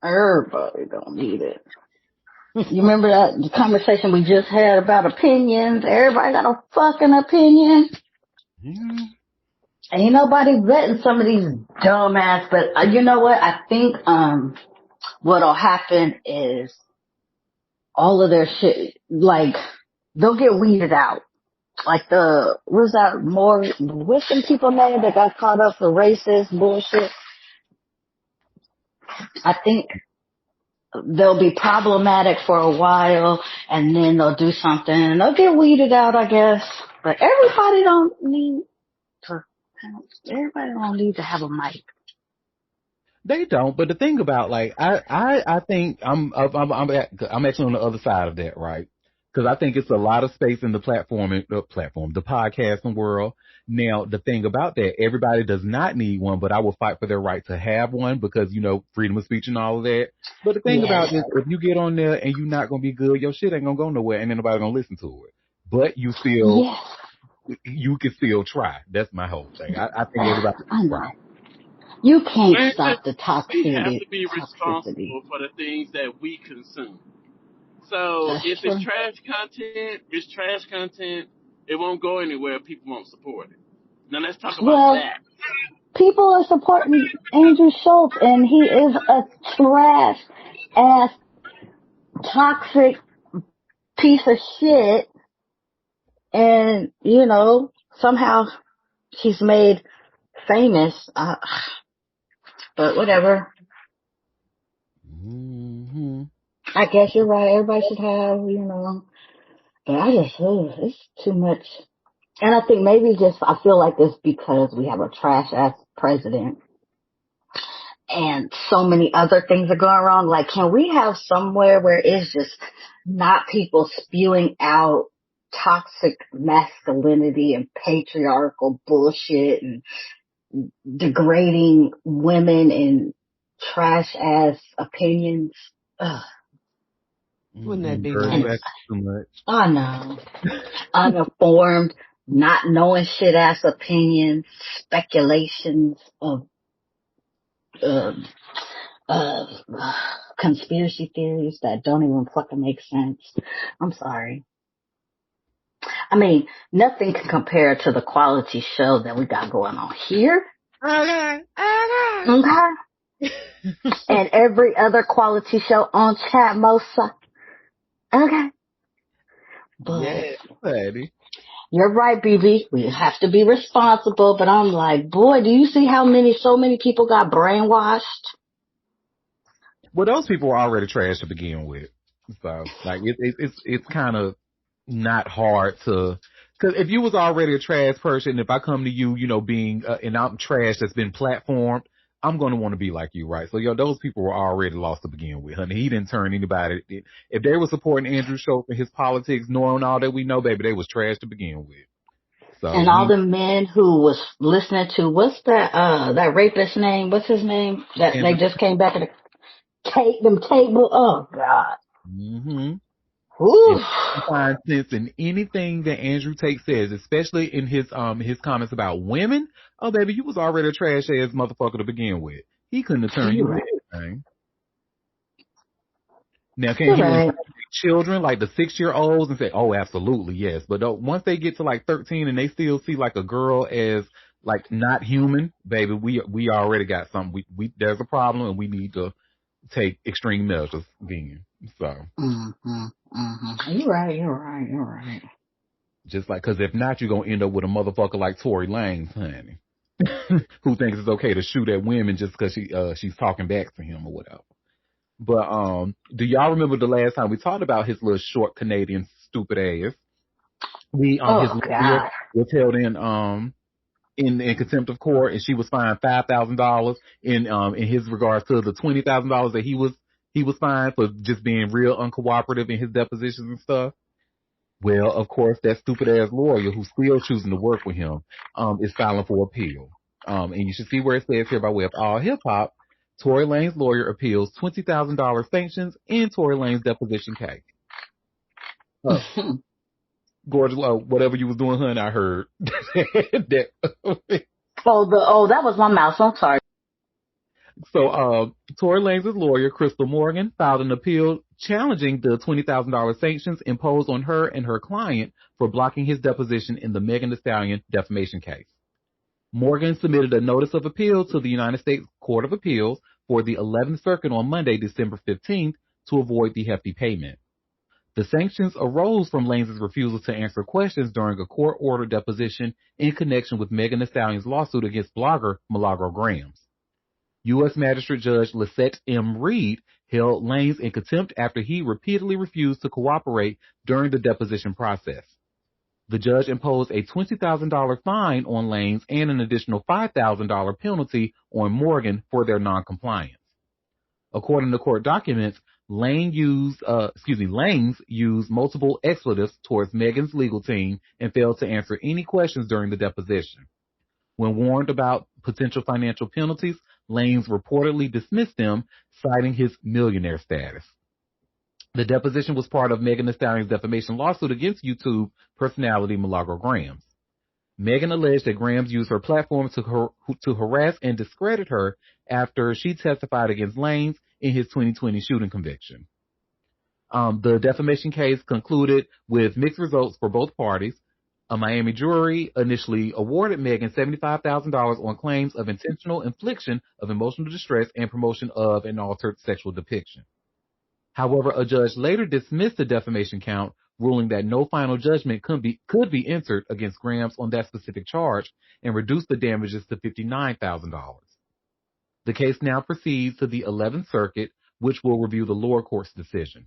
Everybody don't need it. You remember the conversation we just had about opinions? Everybody got a fucking opinion. Yeah. Ain't nobody vetting some of these dumbass, but you know what? I think what'll happen is all of their shit, like, they'll get weeded out. Like what's that, more wisdom people name that got caught up for racist bullshit? I think they'll be problematic for a while, and then they'll do something, and they'll get weeded out, I guess. But everybody don't need to have a mic. They don't, but the thing about like I think I'm actually on the other side of that, right? Because I think it's a lot of space in the the podcasting world. Now, the thing about that, everybody does not need one, but I will fight for their right to have one because freedom of speech and all of that. But the thing about this, if you get on there and you're not gonna be good, your shit ain't gonna go nowhere, and ain't nobody gonna listen to it. But you can still try. That's my whole thing. I think everybody can try. You can't stop the toxicity. We have to be responsible for the things that we consume. So if it's trash content, it won't go anywhere. People won't support it. Now let's talk about that. people are supporting Andrew Schultz, and he is a trash ass, toxic piece of shit. And somehow he's made famous. But whatever. Mm-hmm. I guess you're right. Everybody should have, But it's too much. And I think maybe I feel like it's because we have a trash ass president and so many other things are going wrong. Like, can we have somewhere where it's just not people spewing out toxic masculinity and patriarchal bullshit and degrading women and trash ass opinions? Ugh. Wouldn't that be Girl, nice? that's too much. I know. Uninformed, not knowing shit ass opinions, speculations of uh, uh, conspiracy theories that don't even fucking make sense. I'm sorry. I mean, nothing can compare to the quality show that we got going on here. Okay. Okay. And every other quality show on Chat Mosa. Okay. But Yeah, buddy. you're right, BB. We have to be responsible. But I'm like, boy, do you see how so many people got brainwashed? Well, those people were already trash to begin with. So, like, it's kind of not hard to, because if you was already a trash person, if I come to you, being and I'm trash that's been platformed, I'm going to want to be like you, right? So, those people were already lost to begin with, honey. He didn't turn anybody. If they were supporting Andrew Schultz and his politics, knowing all that we know, baby, they was trash to begin with. So And all the men who was listening to, what's that rapist name? What's his name? That they Andrew. just came back and them table. Oh God. Mm-hmm. Whew. And you find sense in anything that Andrew Tate says, especially in his comments about women. Oh, baby, you was already a trash ass motherfucker to begin with. He couldn't have turned You're you right. into anything. Now, can You're he right. interrogate children like the 6-year-olds and say, "Oh, absolutely, yes"? But once they get to like 13 and they still see like a girl as like not human, baby, we already got something. We there's a problem and we need to take extreme measures again. So. Mm-hmm. Mm-hmm. You're right. You're right. You're right. Just like, because if not, you're going to end up with a motherfucker like Tory Lanez, honey, who thinks it's okay to shoot at women just because she's talking back to him or whatever. But do y'all remember the last time we talked about his little short Canadian stupid ass? His Oh lawyer God. was held in contempt of court, and she was fined $5,000 in his regards to the $20,000 that he was fined for just being real uncooperative in his depositions and stuff. Well, of course, that stupid ass lawyer who's still choosing to work with him is filing for appeal. And you should see where it says here by way of all hip hop, Tory Lanez lawyer appeals $20,000 sanctions in Tory Lanez deposition case. Gorgeous, whatever you was doing, honey, I heard. that. That was my mouse. I'm sorry. So, Tory Lanez's lawyer, Crystal Morgan, filed an appeal challenging the $20,000 sanctions imposed on her and her client for blocking his deposition in the Megan Thee Stallion defamation case. Morgan submitted a notice of appeal to the United States Court of Appeals for the 11th Circuit on Monday, December 15th, to avoid the hefty payment. The sanctions arose from Lanez's refusal to answer questions during a court-ordered deposition in connection with Megan Thee Stallion's lawsuit against blogger Milagro Grams. U.S. Magistrate Judge Lisette M. Reed held Lanez in contempt after he repeatedly refused to cooperate during the deposition process. The judge imposed a $20,000 fine on Lanez and an additional $5,000 penalty on Morgan for their noncompliance. According to court documents, Lanez used multiple expletives towards Megan's legal team and failed to answer any questions during the deposition. When warned about potential financial penalties, Lanez reportedly dismissed them, citing his millionaire status. The deposition was part of Megan Thee Stallion's defamation lawsuit against YouTube personality Milagro Grams. Megan alleged that Grams used her platform to harass and discredit her after she testified against Lanez in his 2020 shooting conviction. The defamation case concluded with mixed results for both parties. A Miami jury initially awarded Megan $75,000 on claims of intentional infliction of emotional distress and promotion of an altered sexual depiction. However, a judge later dismissed the defamation count, ruling that no final judgment could be entered against Grams on that specific charge and reduced the damages to $59,000. The case now proceeds to the 11th Circuit, which will review the lower court's decision.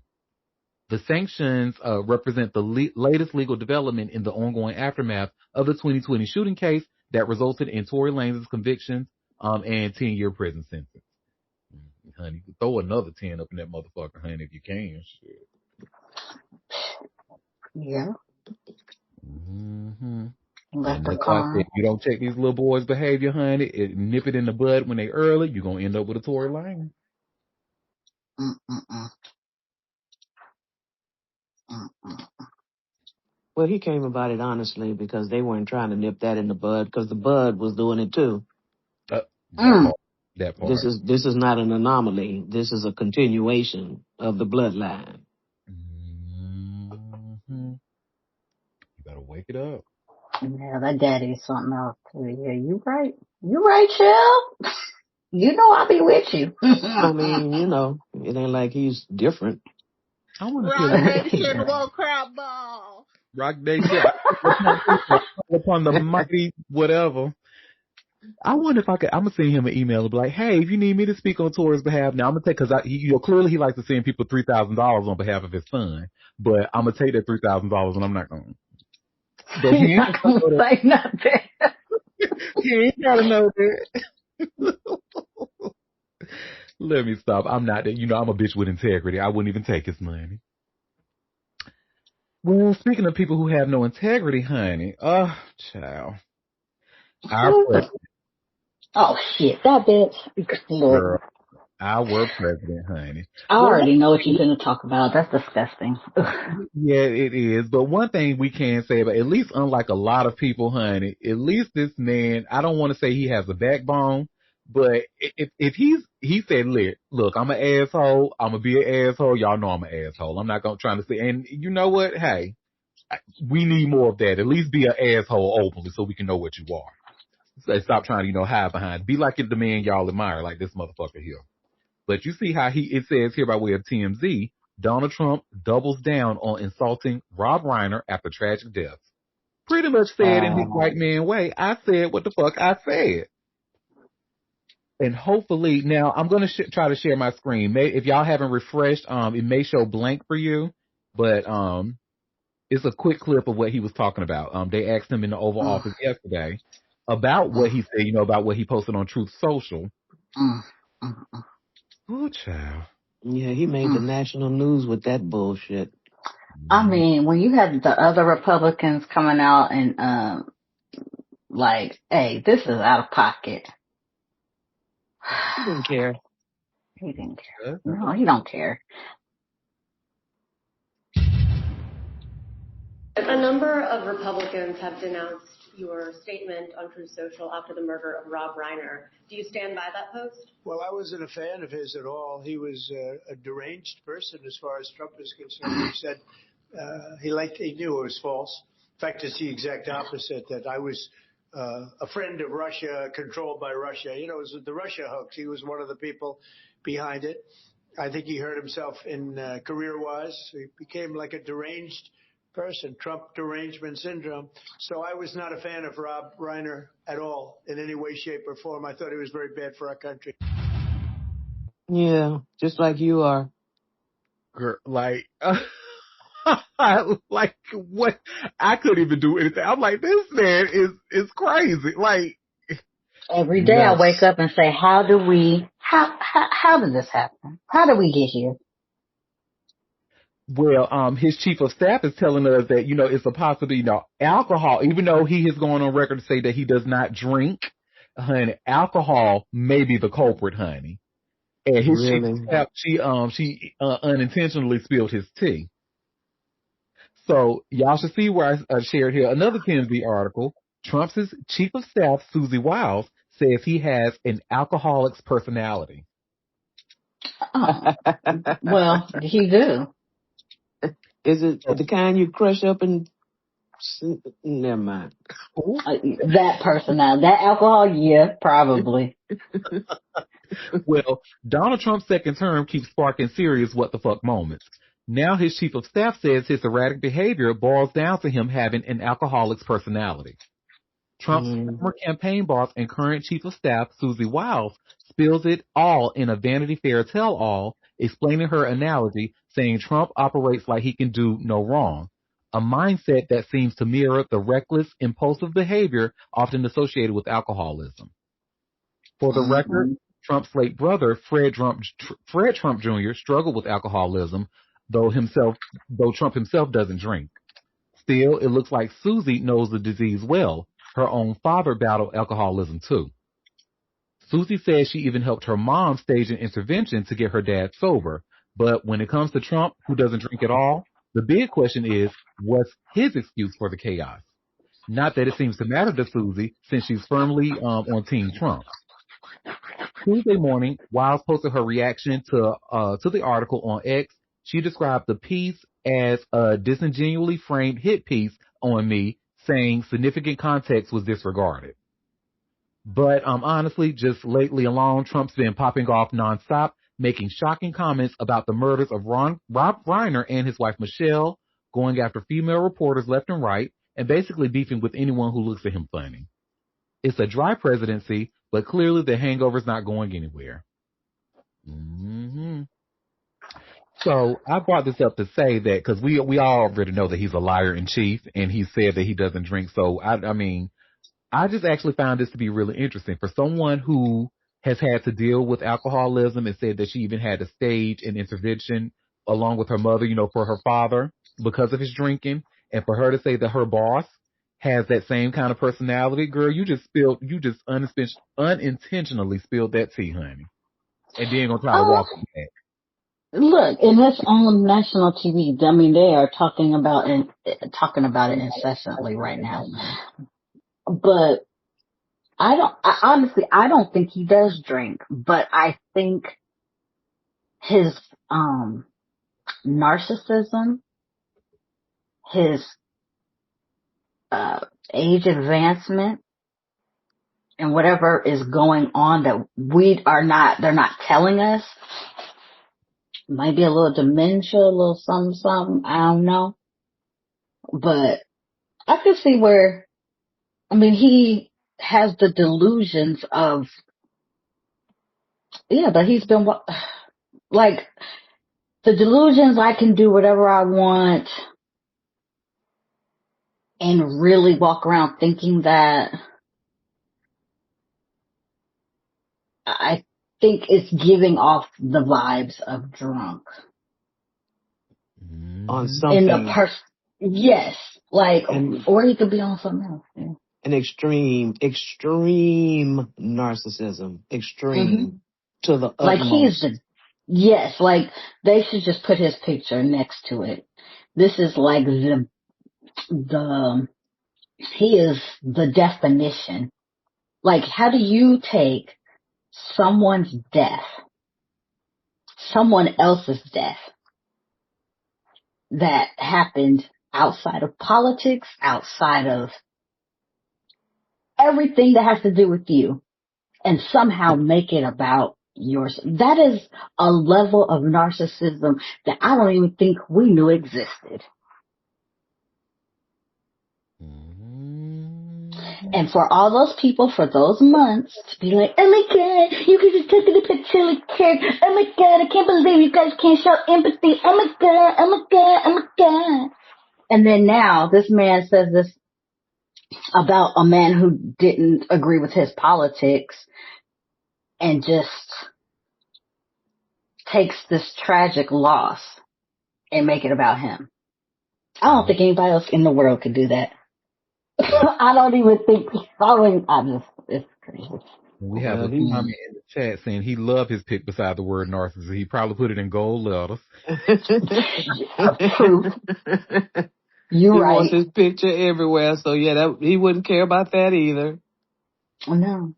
The sanctions represent the latest legal development in the ongoing aftermath of the 2020 shooting case that resulted in Tory Lanez's conviction and 10-year prison sentence. Honey, throw another 10 up in that motherfucker, honey, if you can. Shit. Yeah. Mm-hmm. Let And the that's why I said, calm. if you don't check these little boys' behavior, honey, nip it in the bud when they early, you're going to end up with a Tory Lanez. Well, he came about it honestly because they weren't trying to nip that in the bud because the bud was doing it too. That part. This is not an anomaly. This is a continuation of the bloodline. Mm-hmm. You better wake it up. Yeah, that daddy's something else too. Yeah, you right. You right, Chill. You know I'll be with you. I mean, it ain't like he's different. I want to Rock Nation will crab ball. Rock Nation. Upon the mighty whatever. I wonder if I could. I'm gonna send him an email and be like, "Hey, if you need me to speak on Tori's behalf, now I'm gonna take because clearly he likes to send people $3,000 on behalf of his son, but I'm gonna take that $3,000 and I'm not gonna. But He's not gonna say nothing. He ain't gotta know that. Let me stop. I'm not. I'm a bitch with integrity. I wouldn't even take his money. Well, speaking of people who have no integrity, honey, child, our president. Oh shit, that bitch. Look. Girl, our president, honey. I already know what you're going to talk about. That's disgusting. Yeah, it is. But one thing we can say about, at least unlike a lot of people, honey, at least this man, I don't want to say he has a backbone, but if he said, look, I'm an asshole. I'm going to be an asshole. Y'all know I'm an asshole. I'm not going to try to say, and you know what? Hey, we need more of that. At least be an asshole openly so we can know what you are. So stop trying to, hide behind. Be like the man y'all admire, like this motherfucker here. But you see how it says here by way of TMZ, Donald Trump doubles down on insulting Rob Reiner after tragic death. Pretty much said in his white man way, I said what the fuck I said. And hopefully, now I'm going to try to share my screen. If y'all haven't refreshed, it may show blank for you, but it's a quick clip of what he was talking about. They asked him in the Oval Office yesterday about what he said, about what he posted on Truth Social. Oh, child. Yeah, he made the national news with that bullshit. I mean, when you have the other Republicans coming out and like, hey, this is out of pocket. He didn't care. He didn't care. No, he don't care. A number of Republicans have denounced your statement on Truth Social after the murder of Rob Reiner. Do you stand by that post? Well, I wasn't a fan of his at all. He was a deranged person as far as Trump is concerned. He said he knew it was false. In fact, it's the exact opposite, that I was a friend of Russia, controlled by Russia. It was the Russia hoax. He was one of the people behind it. I think he hurt himself in career-wise. He became like a deranged person, Trump derangement syndrome. So I was not a fan of Rob Reiner at all in any way, shape, or form. I thought he was very bad for our country. Yeah, just like you are. Girl, like what? I couldn't even do anything. I'm like, this man is crazy. Like every day I wake up and say, how did this happen? How did we get here? Well, his chief of staff is telling us that, it's a possibility, alcohol, even though he has gone on record to say that he does not drink, honey, alcohol may be the culprit, honey. And his chief of staff, she unintentionally spilled his tea. So y'all should see where I shared here another TMZ article. Trump's chief of staff, Susie Wiles, says he has an alcoholic's personality. Oh, well, he do. Is it the kind you crush up and Never mind. That personality, that alcohol, yeah, probably. Well, Donald Trump's second term keeps sparking serious what the fuck moments. Now his chief of staff says his erratic behavior boils down to him having an alcoholic's personality. Trump's former campaign boss and current chief of staff, Susie Wiles, spills it all in a Vanity Fair tell-all, explaining her analogy, saying Trump operates like he can do no wrong, a mindset that seems to mirror the reckless, impulsive behavior often associated with alcoholism. For the record, Trump's late brother, Fred Trump Jr., struggled with alcoholism, though Trump himself doesn't drink. Still, it looks like Susie knows the disease well. Her own father battled alcoholism too. Susie says she even helped her mom stage an intervention to get her dad sober. But when it comes to Trump, who doesn't drink at all, the big question is, what's his excuse for the chaos? Not that it seems to matter to Susie, since she's firmly on Team Trump. Tuesday morning, Wiles posted her reaction to the article on X. She described the piece as a disingenuously framed hit piece on me, saying significant context was disregarded. But honestly, just lately alone, Trump's been popping off nonstop, making shocking comments about the murders of Rob Reiner and his wife Michelle, going after female reporters left and right, and basically beefing with anyone who looks at him funny. It's a dry presidency, but clearly the hangover's not going anywhere. So I brought this up to say that because we all already know that he's a liar in chief, and he said that he doesn't drink. So I just actually found this to be really interesting for someone who has had to deal with alcoholism and said that she even had to stage an intervention along with her mother, for her father because of his drinking, and for her to say that her boss has that same kind of personality. Girl, you just unintentionally spilled that tea, honey, and then gonna try to walk it back. Look, and it's on national TV. I mean, they are talking about it incessantly right now. But honestly, I don't think he does drink, but I think his, narcissism, his, age advancement, and whatever is going on that they're not telling us, might be a little dementia, a little something, I don't know. But I could see where, he has the delusions of, but he's been, like, the delusions I can do whatever I want and really walk around thinking that. I think it's giving off the vibes of drunk. On something. In the yes. Like, or he could be on something else. Yeah. An extreme narcissism. Extreme to the utmost. Like like they should just put his picture next to it. This is like he is the definition. Like, how do you take someone's death, someone else's death that happened outside of politics, outside of everything that has to do with you, and somehow make it about yours? That is a level of narcissism that I don't even think we knew existed. And for all those people, for those months, to be like, oh my God, you guys are taking a picture like care. Oh my God, I can't believe you guys can't show empathy. Oh my God, oh my God, oh my God. And then now this man says this about a man who didn't agree with his politics and just takes this tragic loss and make it about him. I don't think anybody else in the world could do that. I don't even think, it's crazy. We have a comment in the chat saying he loved his pic beside the word narcissist. He probably put it in gold letters. Proof. You're right. He wants his picture everywhere, so he wouldn't care about that either. No.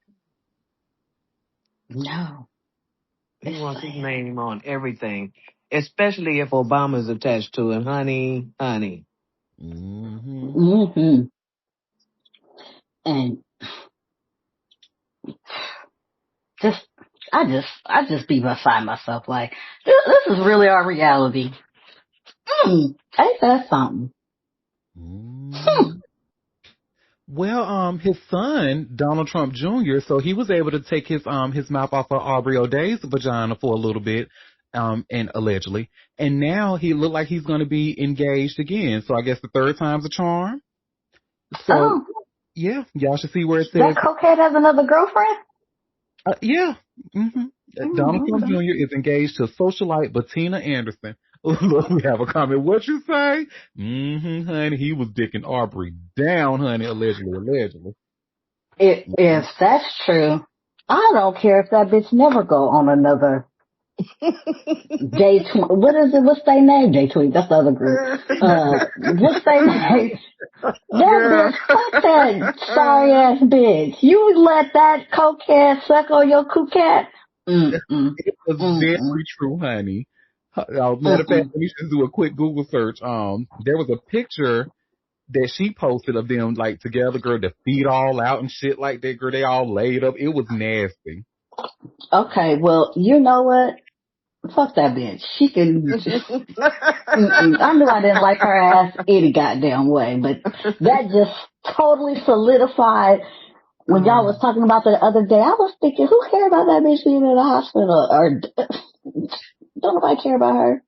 He wants his name on everything, especially if Obama's attached to it. Honey. Mm-hmm. Mm-hmm. And just, I just be beside myself. Like, this is really our reality. Ain't that something? Mm-hmm. Well, his son, Donald Trump Jr., so he was able to take his mouth off of Aubrey O'Day's vagina for a little bit, and allegedly. And now he looked like he's going to be engaged again. So I guess the third time's a charm. So, Oh, yeah, y'all should see where it that says, cokehead has another girlfriend? yeah. hmm Donald Trump Okay. Jr. is engaged to socialite Bettina Anderson. Look, we have a comment. What you say? Honey, he was dicking Aubrey down, honey, allegedly. If that's true, I don't care if that bitch never go on another What is it? What's their name? J Tweet. That's the other group. What's their name? That Girl. bitch, fuck that sorry ass bitch. You let that cokehead suck on your coquette? Mm-mm. It was very Mm-mm. true, honey. Matter of fact, Mm-mm. let me just do a quick Google search. There was a picture that she posted of them like together, girl, the feet all out and shit like that, girl. They all laid up. It was nasty. Okay, well, you know what? Fuck that bitch. She can just, I knew I didn't like her ass any goddamn way, but that just totally solidified when y'all was talking about that the other day. I was thinking, who cared about that bitch being in the hospital? Or don't nobody care about her?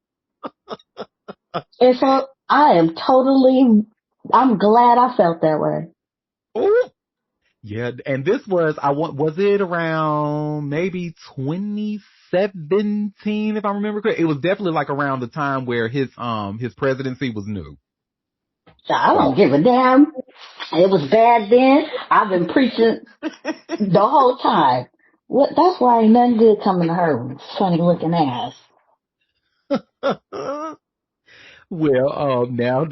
And so I'm glad I felt that way. Ooh. Yeah, and this was it around maybe 2017, if I remember correctly. It was definitely like around the time where his presidency was new. So I So don't give a damn. It was bad then. I've been preaching the whole time. What? That's why ain't nothing good coming to her funny looking ass. well, now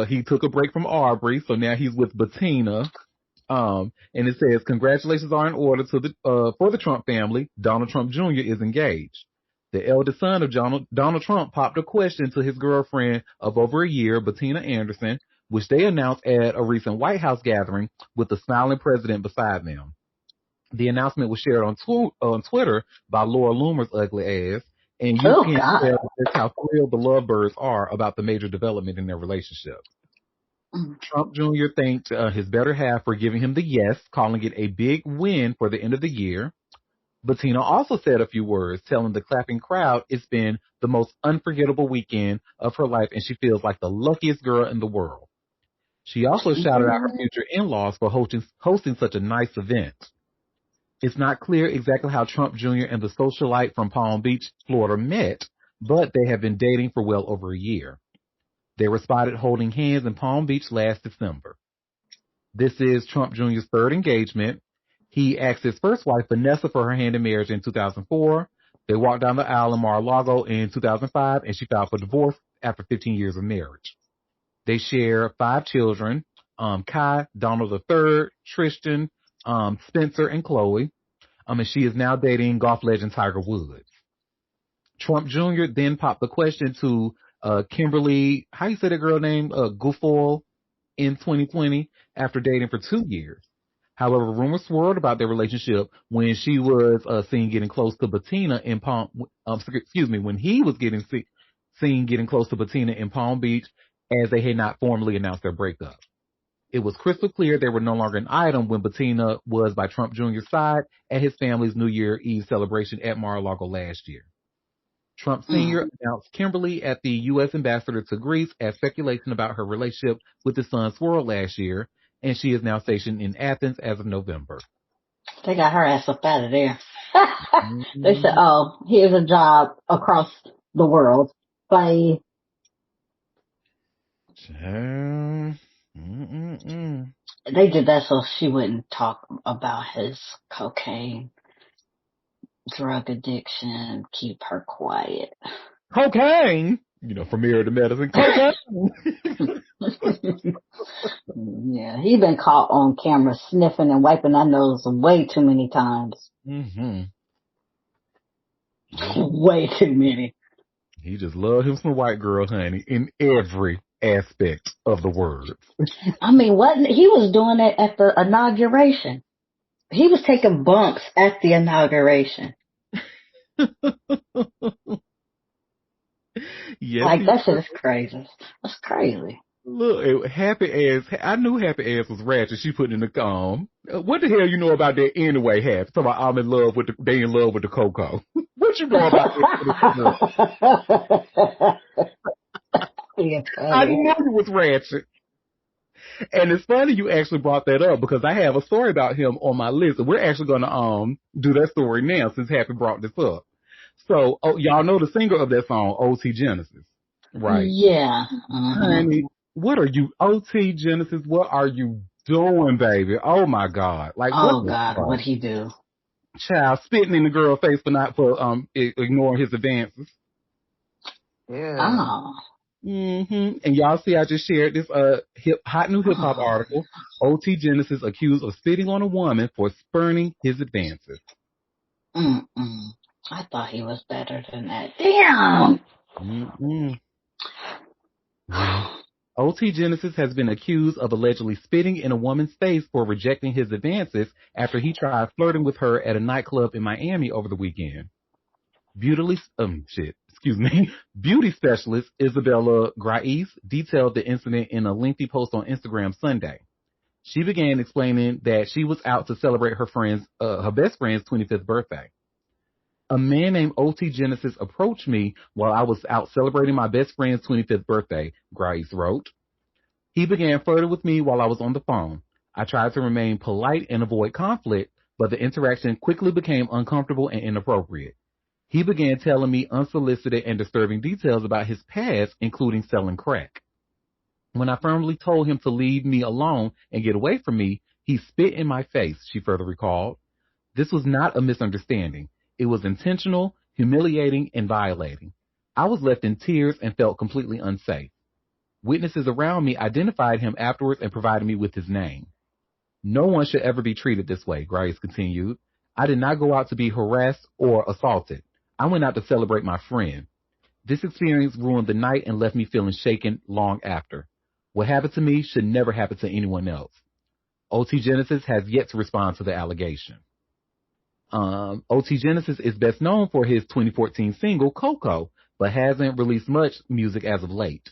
he took a break from Aubrey, so now he's with Bettina. And it says, congratulations are in order for the Trump family. Donald Trump Jr. is engaged. The eldest son of Donald Trump popped a question to his girlfriend of over a year, Bettina Anderson, which they announced at a recent White House gathering with the smiling president beside them. The announcement was shared on Twitter by Laura Loomer's ugly ass, and you Oh can God. tell just how thrilled the lovebirds are about the major development in their relationship. Trump Jr. thanked his better half for giving him the yes, calling it a big win for the end of the year. Bettina also said a few words, telling the clapping crowd it's been the most unforgettable weekend of her life and she feels like the luckiest girl in the world. She also shouted out her future in-laws for hosting such a nice event. It's not clear exactly how Trump Jr. and the socialite from Palm Beach, Florida met, but they have been dating for well over a year. They were spotted holding hands in Palm Beach last December. This is Trump Jr.'s third engagement. He asked his first wife, Vanessa, for her hand in marriage in 2004. They walked down the aisle in Mar-a-Lago in 2005, and she filed for divorce after 15 years of marriage. They share 5 children, Kai, Donald III, Tristan, Spencer, and Chloe. And she is now dating golf legend Tiger Woods. Trump Jr. then popped the question to Kimberly, how you say that girl name? Guilfoyle in 2020 after dating for 2 years. However, rumors swirled about their relationship when she was seen getting close to Bettina in when he was seen getting close to Bettina in Palm Beach as they had not formally announced their breakup. It was crystal clear they were no longer an item when Bettina was by Trump Jr.'s side at his family's New Year Eve celebration at Mar-a-Lago last year. Trump Sr. announced Kimberly at the U.S. ambassador to Greece as speculation about her relationship with his son swirled last year, and she is now stationed in Athens as of November. They got her ass up out of there. They said, Mm-hmm. oh, here's a job across the world. Bye. Mm-mm-mm. They did that so she wouldn't talk about his cocaine, drug addiction, keep her quiet. Cocaine, from here to medicine. Cocaine. Yeah, he been caught on camera sniffing and wiping that nose way too many times. Mm-hmm. Way too many. He just loved him some white girl, honey, in every aspect of the words. I mean, he was doing it at the inauguration. He was taking bumps at the inauguration. Yes, Like, he that shit was. is crazy. That's crazy. Look, I knew Happy Ass was ratchet. She put in the what the hell you know about that anyway, Happy? Talking about they in love with the Coco. What you know about that? You're I funny. knew it was ratchet. And it's funny you actually brought that up because I have a story about him on my list. And we're actually going to do that story now since Happy brought this up. So, y'all know the singer of that song, OT Genesis, right? Yeah. Honey, what are you, OT Genesis? What are you doing, baby? Oh my God! Like what Oh the God, fuck? what'd he do? Child spitting in the girl's face for ignoring his advances. Yeah. Oh. And y'all see, I just shared this hot new hip hop Oh. article. OT Genesis accused of spitting on a woman for spurning his advances. Mm-mm. I thought he was better than that. Damn. Mm-mm. Yeah. OT Genesis has been accused of allegedly spitting in a woman's face for rejecting his advances after he tried flirting with her at a nightclub in Miami over the weekend. Beauty specialist Isabella Grais detailed the incident in a lengthy post on Instagram Sunday. She began explaining that she was out to celebrate her best friend's 25th birthday. A man named OT Genesis approached me while I was out celebrating my best friend's 25th birthday, Grace wrote. He began flirting with me while I was on the phone. I tried to remain polite and avoid conflict, but the interaction quickly became uncomfortable and inappropriate. He began telling me unsolicited and disturbing details about his past, including selling crack. When I firmly told him to leave me alone and get away from me, he spit in my face, she further recalled. This was not a misunderstanding. It was intentional, humiliating, and violating. I was left in tears and felt completely unsafe. Witnesses around me identified him afterwards and provided me with his name. No one should ever be treated this way, Grace continued. I did not go out to be harassed or assaulted. I went out to celebrate my friend. This experience ruined the night and left me feeling shaken long after. What happened to me should never happen to anyone else. OT Genesis has yet to respond to the allegation. OT Genesis is best known for his 2014 single, Coco, but hasn't released much music as of late.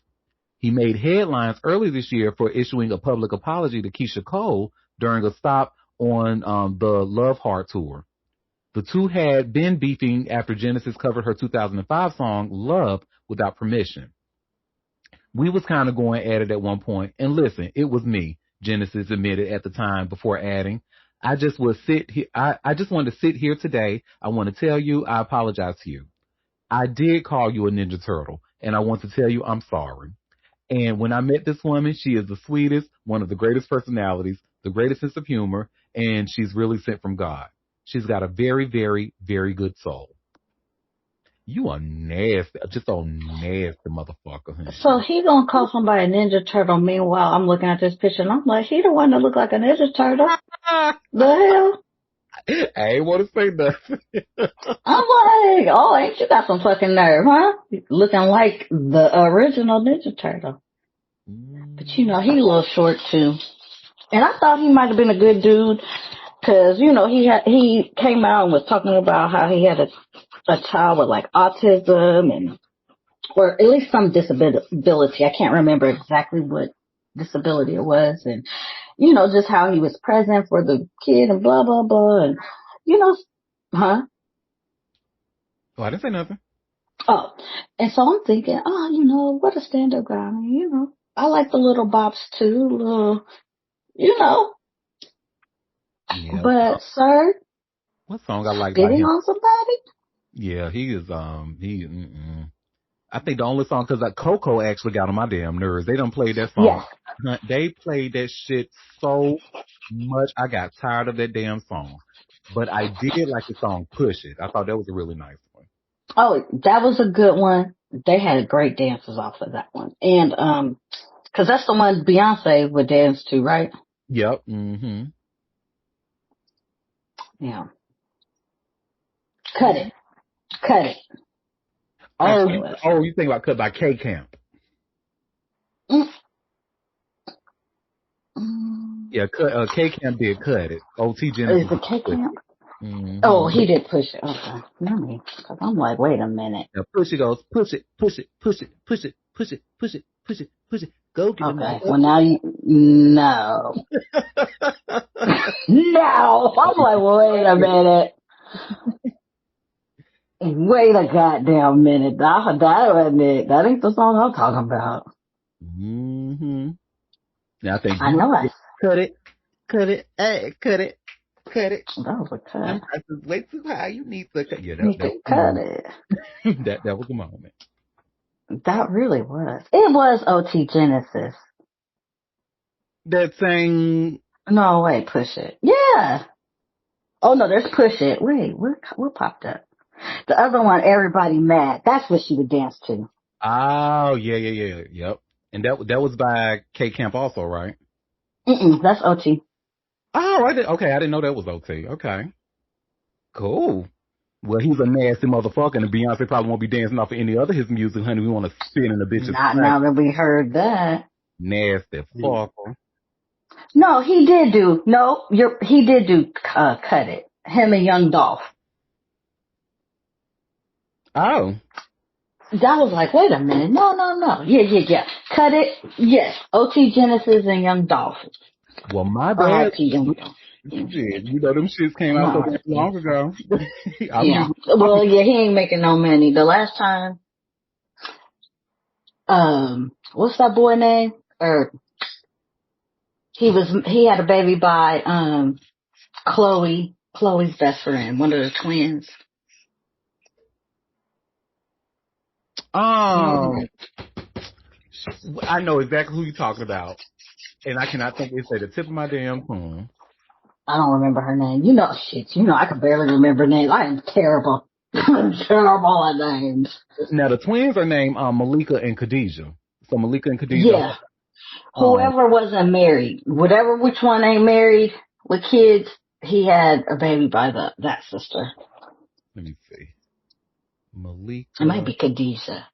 He made headlines early this year for issuing a public apology to Keisha Cole during a stop on the Love Hard tour. The two had been beefing after Genesis covered her 2005 song, Love, without permission. We was kind of going at it at one point, and listen, it was me, Genesis admitted at the time before adding, I just wanted to sit here today. I want to tell you I apologize to you. I did call you a Ninja Turtle, and I want to tell you I'm sorry. And when I met this woman, she is the sweetest, one of the greatest personalities, the greatest sense of humor, and she's really sent from God. She's got a very, very, very good soul. You are nasty, just a nasty motherfucker, honey. So he gonna call somebody a Ninja Turtle. Meanwhile, I'm looking at this picture and I'm like, he the one that look like a Ninja Turtle. The hell? I ain't want to say nothing. I'm like, oh, ain't you got some fucking nerve, huh? Looking like the original Ninja Turtle. But you know, he a little short too. And I thought he might have been a good dude. Cause, you know, he came out and was talking about how he had a child with like autism and, or at least some disability. I can't remember exactly what disability it was. And, you know, just how he was present for the kid and blah, blah, blah. And, you know, huh? Oh, I didn't say nothing. Oh, and so I'm thinking, oh, you know, what a stand-up guy. I mean, you know, I like the little bops too, little, you know, Yeah. but sir, What song I like by spitting him? on somebody? Yeah, he is, I think the only song, cause like Coco actually got on my damn nerves. They done played that song. Yes. They played that shit so much. I got tired of that damn song. But I did like the song Push It. I thought that was a really nice one. Oh, that was a good one. They had great dances off of that one. And, cause that's the one Beyonce would dance to, right? Yep. Mm-hmm. Yeah. Cut it. Cut it. That's Oh, what it was. you think about Cut by K Camp. Yeah, K-Camp did cut it. OT Is Genesis. the K Camp? Oh, Mm-hmm. he did push it. Okay. Let me, cause I'm like, wait a minute. Now push it goes, push it, push it, push it, push it, push it, push it, push it, push it. Go get the Okay. Well, motherfucker. now no. No. I'm like, wait a minute. Wait a goddamn minute. That wasn't it. That ain't the song I'm talking about. Mm-hmm. Now I think I you know cut it, hey, cut it, cut it. that was a cut. I said, way too high. You need to cut. Yeah, Need that to was the cut moment. it. that was the moment. That really was. It was OT Genesis. That sang. No, wait, push it. Yeah. Oh no, there's push it. Wait, what popped up? The other one, everybody mad. That's what she would dance to. Oh yeah, yep. And that was by K Camp also, right? That's OT. Oh, okay. I didn't know that was OT. Okay, cool. Well, he's a nasty motherfucker, and Beyonce probably won't be dancing off of any other his music, honey. We want to spit in a bitch's Not face. now that we heard that. Nasty fucker. No, he did do. No, he did do. Cut it. Him and Young Dolph. Oh. That was like, wait a minute. No. Yeah. Cut it. Yes. OT Genesis and Young Dolph. Well, my bad. R.I.P. Young Dolph. Shit, you know them shits came out so No. long ago. Yeah. Well, yeah, he ain't making no money. The last time, what's that boy name? Or he had a baby by, Chloe's best friend, one of the twins. I know exactly who you're talking about, and I cannot think it's at the tip of my damn tongue. I don't remember her name. I can barely remember names. I am terrible. I'm terrible at names. Now the twins are named Malika and Khadijah. So Malika and Khadijah. Yeah. Whoever wasn't married, which one ain't married with kids, he had a baby by that sister. Let me see. Malika. It might be Khadijah.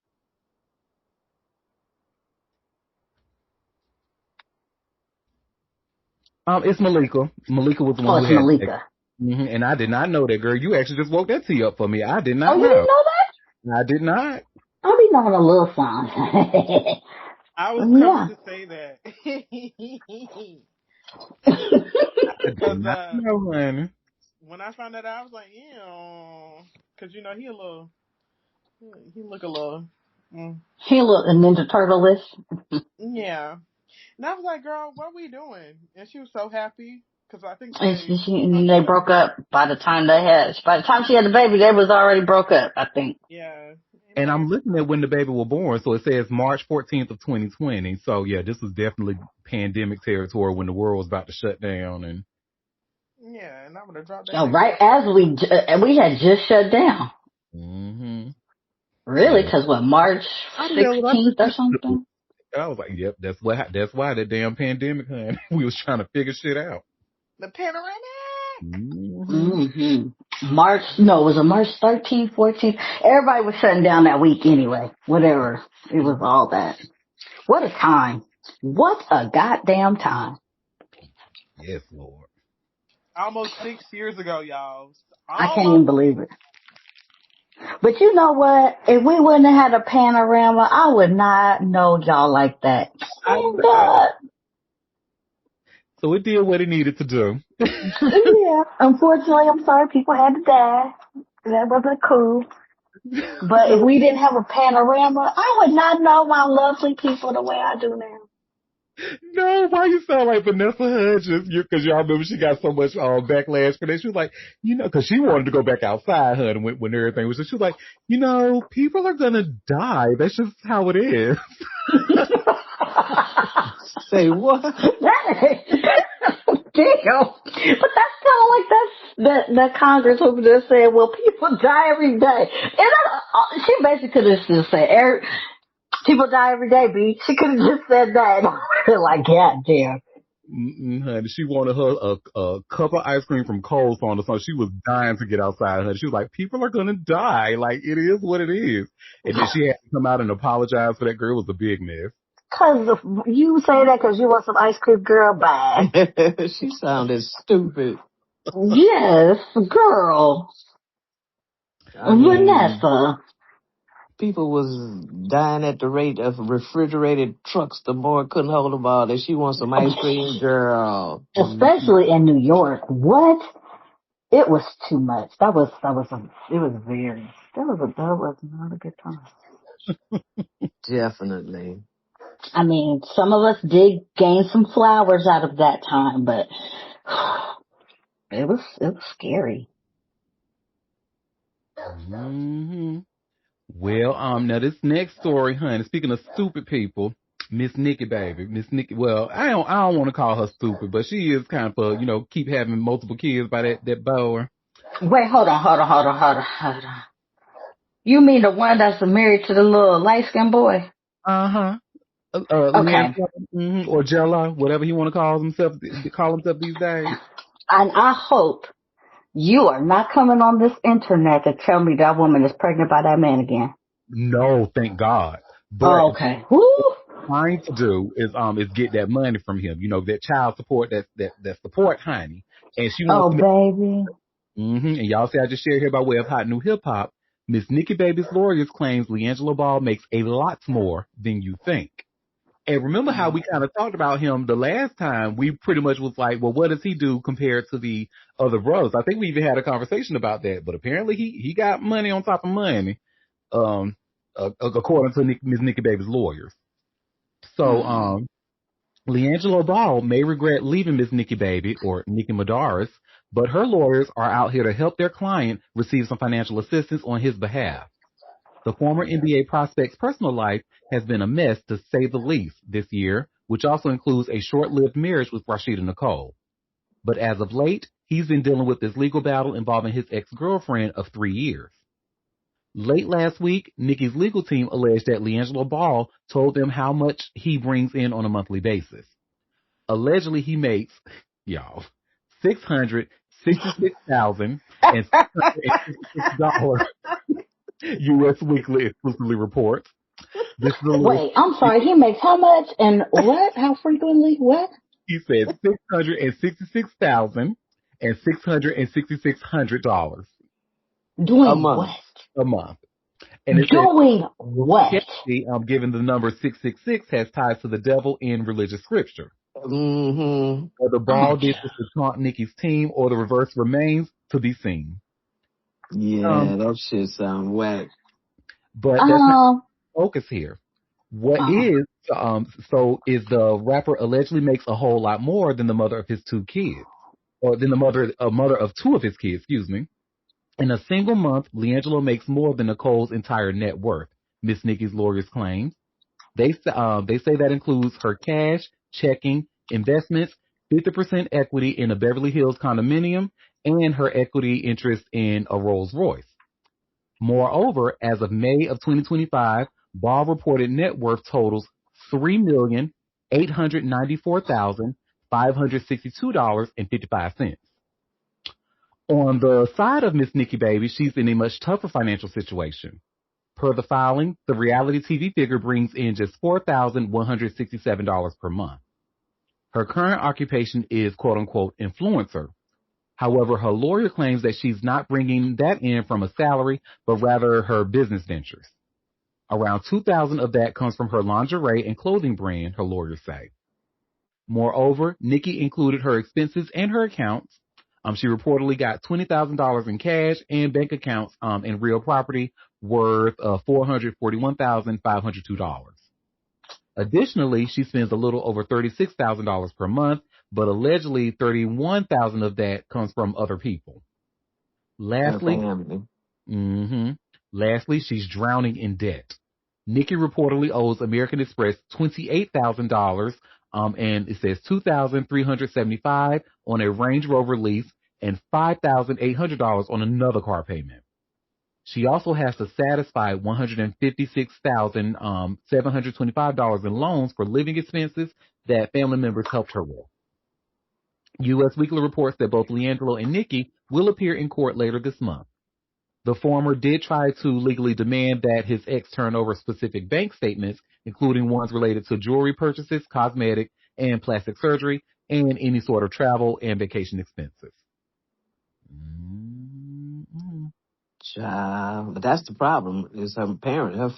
It's Malika. Malika was the one Oh, who it's had. Malika. And I did not know that, girl. You actually just woke that tea up for me. I did not Oh, you know. didn't know that? I did not. I'll be knowing a little something. I was coming to say that. I did Because not know, honey. when I found that out, I was like, ew. Because, he look a little. He looked a Ninja Turtle-ish. Yeah. And I was like, girl, what are we doing? And she was so happy. Because I think they broke up by the time she had the baby, they was already broke up, I think. Yeah. And I'm looking at when the baby was born, so it says March 14th of 2020. So yeah, this was definitely pandemic territory when the world was about to shut down. And yeah, and I'm gonna drop that. Oh, right as we had just shut down. Mm-hmm. Really? Because March 16th or something? I was like, yep, that's why the damn pandemic, honey. We was trying to figure shit out. The panoramic. March 13th, 14th? Everybody was shutting down that week anyway. Whatever. It was all that. What a time. What a goddamn time. Yes, Lord. Almost 6 years ago, y'all. I can't even believe it. But you know what? If we wouldn't have had a panorama, I would not know y'all like that. Oh, God. So it did what it needed to do. Yeah. Unfortunately, I'm sorry people had to die. That wasn't cool. But if we didn't have a panorama, I would not know my lovely people the way I do now. No, why you sound like Vanessa Hudgens? Because y'all remember she got so much backlash for that. She was like, because she wanted to go back outside, honey, when everything was. So she was like, people are gonna die. That's just how it is. Say what? Damn. But that's kind of like that Congress over there saying, well, people die every day. And she basically could have just said, people die every day, B. She could have just said that. Like, God damn. Honey, she wanted her a cup of ice cream from Cold Stone or something. She was dying to get outside, honey. She was like, people are gonna die. Like, it is what it is. And then she had to come out and apologize for that. Girl. It was a big mess. Cause you say that because you want some ice cream, girl. Bye. She sounded stupid. Yes, girl. I mean, Vanessa. people was dying at the rate of refrigerated trucks. The boy couldn't hold them all. That she wants some ice cream, girl. Especially in New York. What? It was too much. It was that was not a good time. Definitely. I mean, some of us did gain some flowers out of that time, but it was scary. Hmm. Well, now this next story, honey. Speaking of stupid people, Miss Nikki, baby, Miss Nikki. Well, I don't want to call her stupid, but she is kind of keep having multiple kids by that boy. Wait, hold on. You mean the one that's married to the little light skinned boy? Uh huh. Okay. Leandro, or Jello, whatever he want to call himself these days. And I hope you are not coming on this internet to tell me that woman is pregnant by that man again. No, thank God. But Oh, okay. Woo! trying to do is get that money from him. That child support, that support, honey. And she wants Oh, to be. baby. And y'all see, I just shared here by way of hot new hip hop. Miss Nikki Baby's lawyers claims LeAngelo Ball makes a lot more than you think. And remember how we kind of talked about him the last time? We pretty much was like, well, what does he do compared to the other brothers? I think we even had a conversation about that. But apparently he got money on top of money, um, according to Miss Nikki Baby's lawyers. So, LeAngelo Ball may regret leaving Miss Nikki Baby or Nikki Madaris, but her lawyers are out here to help their client receive some financial assistance on his behalf. The former NBA prospect's personal life has been a mess to say the least this year, which also includes a short-lived marriage with Rashida Nicole. But as of late, he's been dealing with this legal battle involving his ex-girlfriend of 3 years. Late last week, Nikki's legal team alleged that LeAngelo Ball told them how much he brings in on a monthly basis. Allegedly, he makes, y'all, $666,666 U.S. Weekly exclusively reports. This is a little. Wait, I'm sorry. He makes how much and what? How frequently? What? He said $666,666 A Doing month. what? a month, and it says Doing what? Christianity, given the number 666 has ties to the devil in religious scripture. Mm-hmm. Whether Oh, Ball did this to taunt Nikki's team or the reverse remains to be seen. Yeah, that shit sound whack. But that's not um, the focus here. What uh, is is the rapper allegedly makes a whole lot more than the mother of his two kids, or than the mother of two of his kids, excuse me. In a single month, LeAngelo makes more than Nicole's entire net worth, Miss Nikki's lawyers claim. They say that includes her cash, checking, investments, 50% equity in a Beverly Hills condominium, and her equity interest in a Rolls Royce. Moreover, as of May of 2025, Ball reported net worth totals $3,894,562.55. On the side of Miss Nikki Baby, she's in a much tougher financial situation. Per the filing, the reality TV figure brings in just $4,167 per month. Her current occupation is quote unquote influencer. However, her lawyer claims that she's not bringing that in from a salary, but rather her business ventures. Around 2,000 of that comes from her lingerie and clothing brand, her lawyers say. Moreover, Nikki included her expenses and her accounts. She reportedly got $20,000 in cash and bank accounts in real property worth $441,502. Additionally, she spends a little over $36,000 per month, but allegedly 31,000 of that comes from other people. Her Lastly, family. hmm lastly, she's drowning in debt. Nikki reportedly owes American Express $28,000, and it says $2,375 on a Range Rover lease and $5,800 on another car payment. She also has to satisfy $156,725 in loans for living expenses that family members helped her with. U.S. Weekly reports that both LeAngelo and Nikki will appear in court later this month. The former did try to legally demand that his ex turn over specific bank statements, including ones related to jewelry purchases, cosmetic and plastic surgery, and any sort of travel and vacation expenses. Mm-hmm. Child, but that's the problem. Is her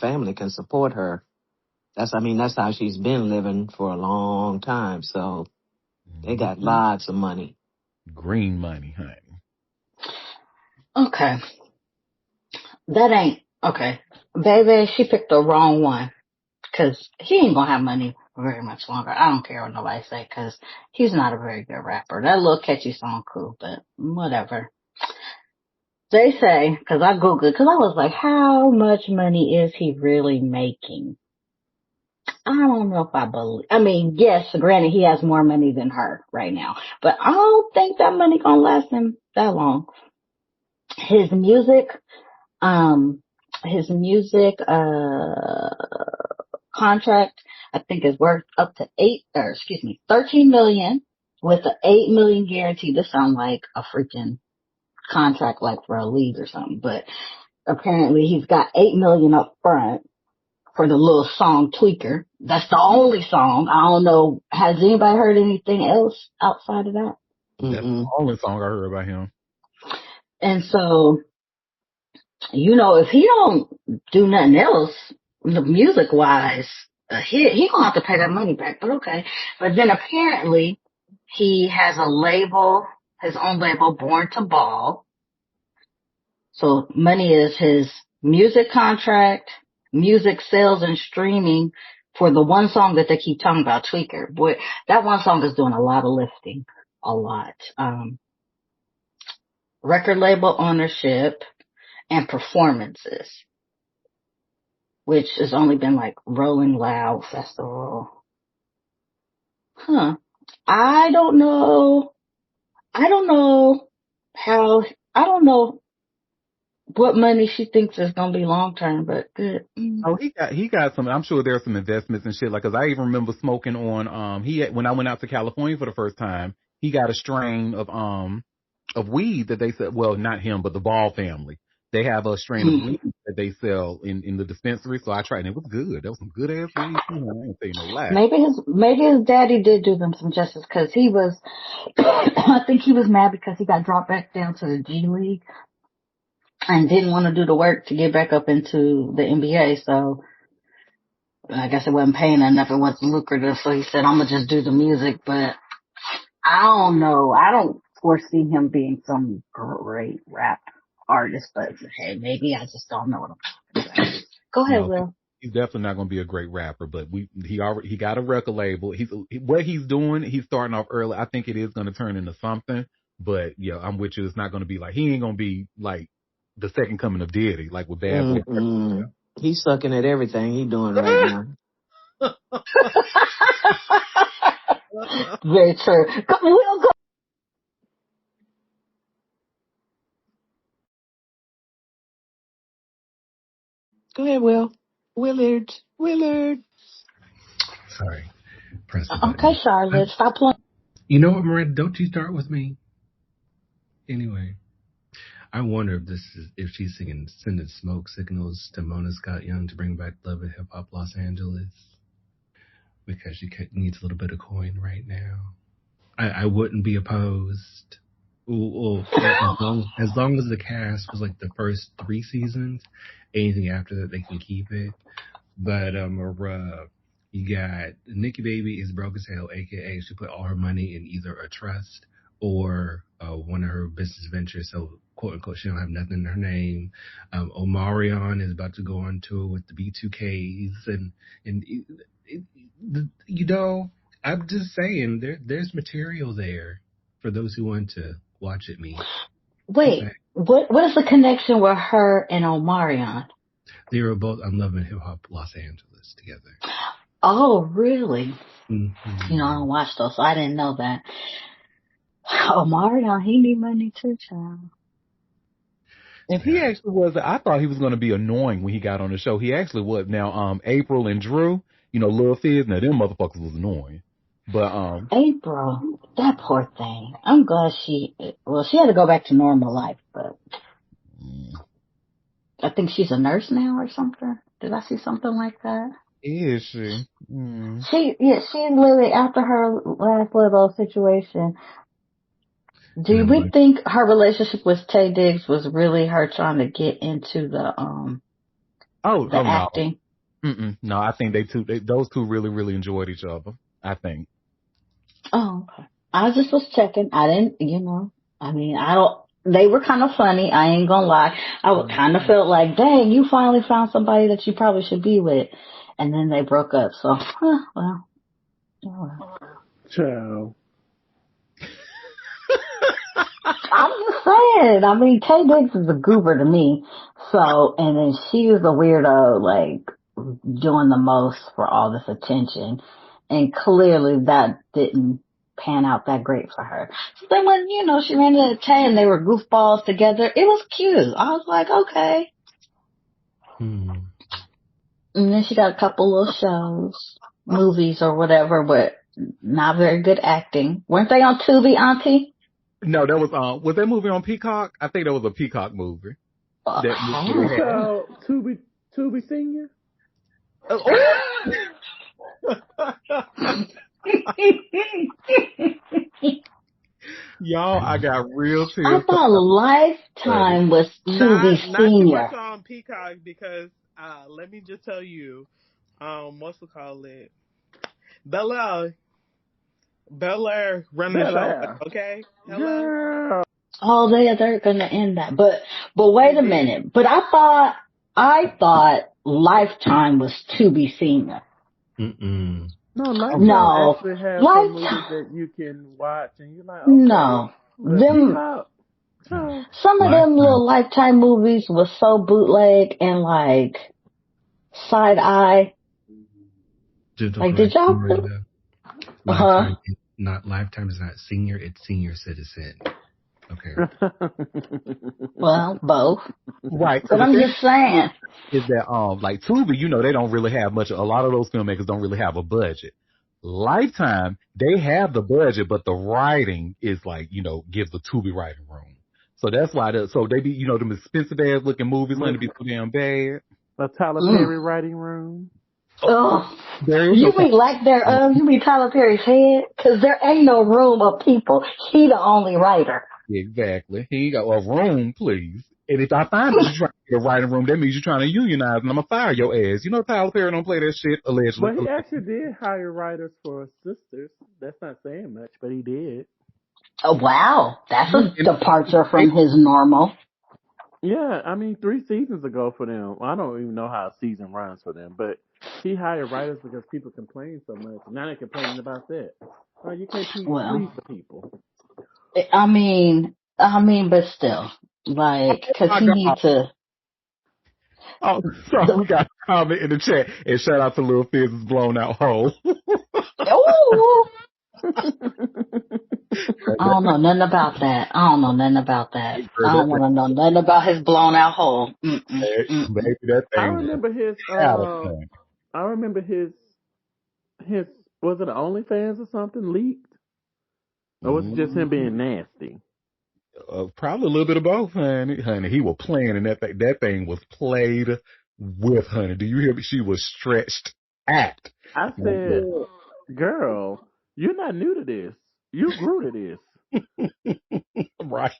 family can support her. That's how she's been living for a long time. So they got lots of money. Green money, honey. Okay. That ain't, okay. Baby, she picked the wrong one. Cause he ain't gonna have money very much longer. I don't care what nobody say, cause he's not a very good rapper. That little catchy song cool, but whatever. They say, cause I googled, cause I was like, how much money is he really making? I don't know if I believe, I mean, yes, granted he has more money than her right now, but I don't think that money gonna last him that long. His music, um, his music, contract, I think is worth up to 13 million with an 8 million guarantee. This sounds like a freaking contract like for a league or something, but apparently he's got 8 million up front for the little song Tweaker. That's the only song. I don't know. Has anybody heard anything else outside of that? That's the only song I heard about him. And so, if he don't do nothing else, music wise, he gonna have to pay that money back. But okay. But then apparently he has a label, his own label, Born to Ball. So money is his music contract, music sales and streaming for the one song that they keep talking about, Tweaker. Boy, that one song is doing a lot of lifting. A lot. Record label ownership and performances, which has only been like Rolling Loud Festival. I don't know what money she thinks is gonna be long term, but good. Oh, he got some. I'm sure there's some investments and shit. Like, cause I even remember smoking on when I went out to California for the first time, he got a strain of weed that they said. Well, not him, but the Ball family. They have a strain of weed that they sell in the dispensary. So I tried, and it was good. That was some good ass weed. I ain't saying no lie. Maybe his daddy did do them some justice, because he was. I think he was mad because he got dropped back down to the G League and didn't want to do the work to get back up into the NBA. So I guess it wasn't paying enough. It wasn't lucrative. So he said, I'm going to just do the music. But I don't know. I don't foresee him being some great rap artist. But hey, maybe I just don't know what I'm talking about. Go ahead, No, Will. he's definitely not going to be a great rapper, but he got a record label. What he's doing. He's starting off early. I think it is going to turn into something. But yeah, I'm with you. It's not going to be like, he ain't going to be like the second coming of Diddy, like with Bad Boy. Mm-mm. He's sucking at everything he's doing right now. Very true. Will, go. Go ahead, Will. Willard. Sorry. Press the button. Okay, Charlotte, stop playing. You know what, Miranda? Don't you start with me. Anyway, I wonder if she's sending smoke signals to Mona Scott Young to bring back Love and Hip Hop Los Angeles, because she needs a little bit of coin right now. I wouldn't be opposed. Well, as long as the cast was like the first 3 seasons, anything after that they can keep it. But you got Nikki Baby is broke as hell, aka she put all her money in either a trust or one of her business ventures. So quote unquote, she don't have nothing in her name. Omarion is about to go on tour with the B2Ks, and I'm just saying there's material there for those who want to watch it. Wait, what is the connection with her and Omarion? They were both on Love and Hip Hop Los Angeles together. Oh, really? Mm-hmm. I don't watch those, so I didn't know that. Omarion, he need money too, child. And he actually was. I thought he was going to be annoying when he got on the show. He actually was. Now, April and Drew, Lil Fizz. Now, them motherfuckers was annoying. But April, that poor thing. I'm glad she had to go back to normal life, but I think she's a nurse now or something. Did I see something like that? Is she? Mm. She literally after her last little situation. And Do I'm we like, think her relationship with Tay Diggs was really her trying to get into Oh the no. acting? No, I think those two really, really enjoyed each other. I think. Oh, okay. I just was checking. I didn't, I mean, I don't. They were kind of funny. I ain't gonna lie. I would kind of felt like, dang, you finally found somebody that you probably should be with, and then they broke up. So, well, oh well. Child. I'm just saying. I mean, Tay Diggs is a goober to me. So, and then she was a weirdo, like doing the most for all this attention, and clearly that didn't pan out that great for her. So then when she ran into Tay and they were goofballs together, it was cute. I was like, okay. And then she got a couple little shows, movies or whatever, but not very good acting. Weren't they on Tubi, Auntie? No, that was that movie on Peacock? I think that was a Peacock movie. That movie they had. Child, Tubi Senior? Oh. Y'all, I got real I tears thought Lifetime was Tubi Not too much Senior. on Peacock because let me just tell you, what's we call it? Bel Air running the show, okay? Hello. Girl. Oh, they're gonna end that. But wait a minute. But I thought Lifetime was Tubi Senior. No, Lifetime No, actually has some movies Lifetime. that you can watch and you're like, okay. No, But them. Peacock, child. Some of them Lifetime, little Lifetime movies was so bootleg and like side eye. gentle Like, did correction, y'all? Miranda. Huh? Lifetime is not senior, it's senior citizen. Okay. Well, both. Right. So But the I'm thing just saying. is that like Tubi, they don't really have much. A lot of those filmmakers don't really have a budget. Lifetime, they have the budget, but the writing is like gives the Tubi writing room. So that's why so they be them expensive ass looking movies going to be so damn bad. A Tyler Perry writing room. Oh, There is no you mean like you mean Tyler Perry's head? Cause there ain't no room of people. He the only writer. exactly. He ain't got a room, please. And if I find that you're trying to get a writing room, that means you're trying to unionize, and I'm gonna fire your ass. Tyler Perry don't play that shit allegedly. But he actually did hire writers for Sisters. That's not saying much, but he did. Oh, wow. That's a departure from his normal. Yeah, I mean, 3 seasons ago for them. I don't even know how a season runs for them, but he hired writers because people complain so much. Now they're complaining about that. Oh, you can't please Well, the people. I mean, but still, like, Oh cause my he god. need to. Oh, so we got a comment in the chat, and shout out to Lil Fizz's blown out hole. Oh, I don't know nothing about that. I don't know nothing about that. I don't want to know nothing about his blown out hole. Maybe that I thing was remember his. out of hand. I remember his. Was it OnlyFans or something leaked, or was it just him being nasty? Probably a little bit of both, honey. Honey, he was playing, and that thing was played with, honey. Do you hear me? She was stretched at. I said, "Girl, you're not new to this. You grew to this." Right.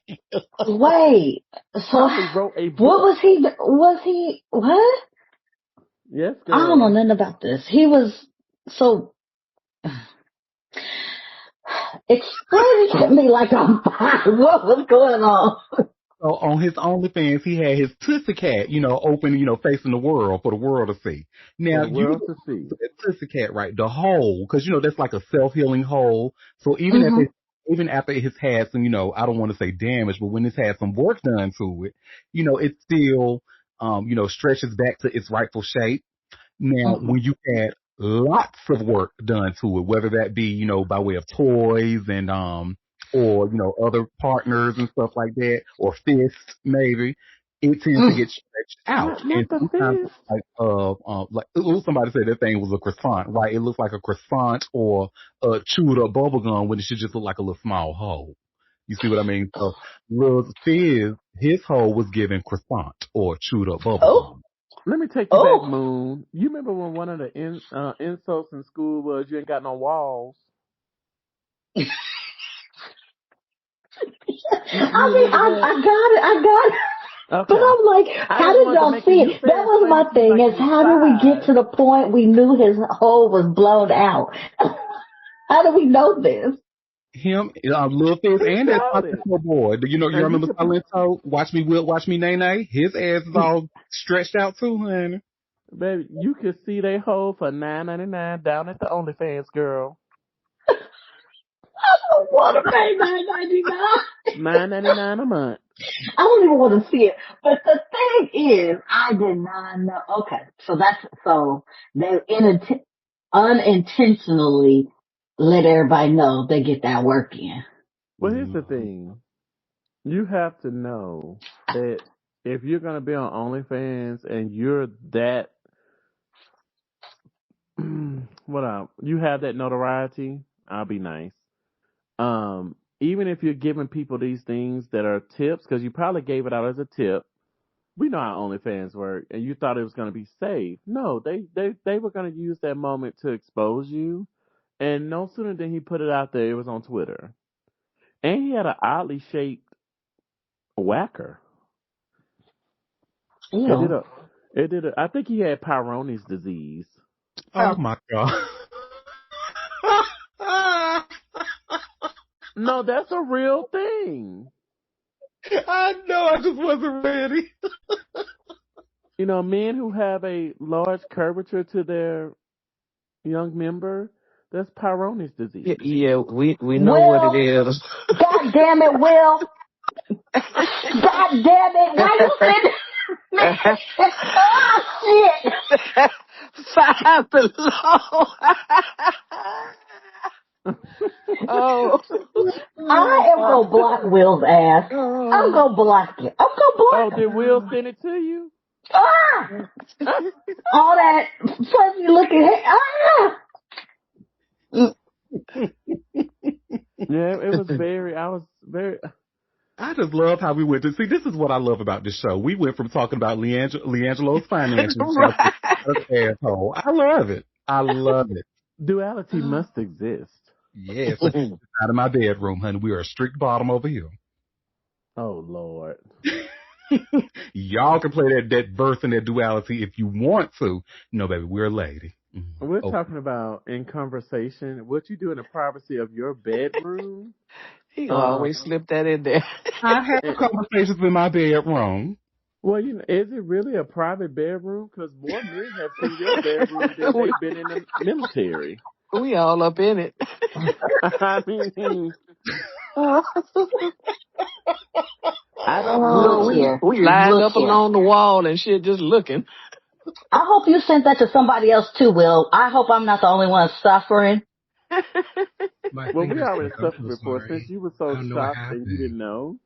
Wait, so Probably wrote a what book. was he? Was he what? Yes, I don't know girl. nothing about this. He was so. Explain it to me like I'm what was going on. So on his OnlyFans, he had his Tootsie Cat, open, facing the world for the world to see. For Now, the world to see. that Tootsie Cat, right? The hole, because that's like a self-healing hole. So Mm-hmm. even after it's had some, I don't want to say damage, but when it's had some work done to it, it still, stretches back to its rightful shape. Now, Mm-hmm. when you had lots of work done to it, whether that be, by way of toys and, or, other partners and stuff like that, or fists, maybe, it tends to get stretched out. Not And the sometimes, fist. somebody said that thing was a croissant, right? It looks like a croissant or a chewed up bubble gum when it should just look like a little small hole. You see what I mean? So, Lil Fizz, his hole was given croissant or chewed up Oh, bubblegum. Let me take you back, oh. Moon. You remember when one of the insults in school was you ain't got no walls? You I mean, remember that? I got it. But Okay. I'm like, I how just did wanted to y'all make it. see You it? That said was explain my it to me thing, like is it was how did we get 5. to the point we knew his hole was blown out? How do we know this? Him, Lil Fizz, He and that showed it, Silento boy. Do you know? You and you remember could. Silento? Watch me, Will. Watch me, Nay Nay. His ass is all stretched out too, honey. Baby, you could see they hold for $9.99 down at the OnlyFans, girl. I don't want to pay $9.99. $9.99 a month. I don't even want to see it. But the thing is, I did not know. Okay, so they unintentionally let everybody know they get that work in. Well, here's Mm. the thing: you have to know that if you're gonna be on OnlyFans and you're that, you have that notoriety. I'll be nice. Even if you're giving people these things that are tips, because you probably gave it out as a tip. We know how OnlyFans work, and you thought it was going to be safe. No, they were going to use that moment to expose you. And no sooner than he put it out there, it was on Twitter. And he had an oddly shaped whacker. It did Ew. a, I think he had Peyronie's disease. Oh my god. No, that's a real thing. I know. I just wasn't ready. You know, men who have a large curvature to their young member, that's Peyronie's disease. Yeah, we know what it Will, is. God damn it, Will. God damn it. Why you sitting? Oh, shit. 5 below. Oh. I am going to block Will's ass. I'm Oh. going to block it. I'm going to Oh, block it. did Will send it to you? Ah! All that fuzzy looking hair. Ah! Yeah, it was very. I was very. I just love how we went to see. This is what I love about this show. We went from talking about Leangelo's finances down to Right. the asshole. I love it. I love it. Duality must exist. Yes. Out of my bedroom, honey. We are a strict bottom over here. Oh Lord. Y'all can play that birth and that duality if you want to. No, baby, we're a lady. Mm-hmm. We're Okay. talking about in conversation what you do in the privacy of your bedroom. He Uh, always slip that in there. I have and, conversations in my bedroom. well, you know, is it really a private bedroom? Because more men have seen your bedroom than we, they've been in the military. we all up in it. I mean, Oh, I don't Look know. here. we lined Look up here. along the wall and shit, just looking. I hope you sent that to somebody else too, Will. I hope I'm not the only one suffering. My Well, we fingers already slipped. I'm suffered so before since sorry. you were I so don't know what shocked and you happened. didn't know.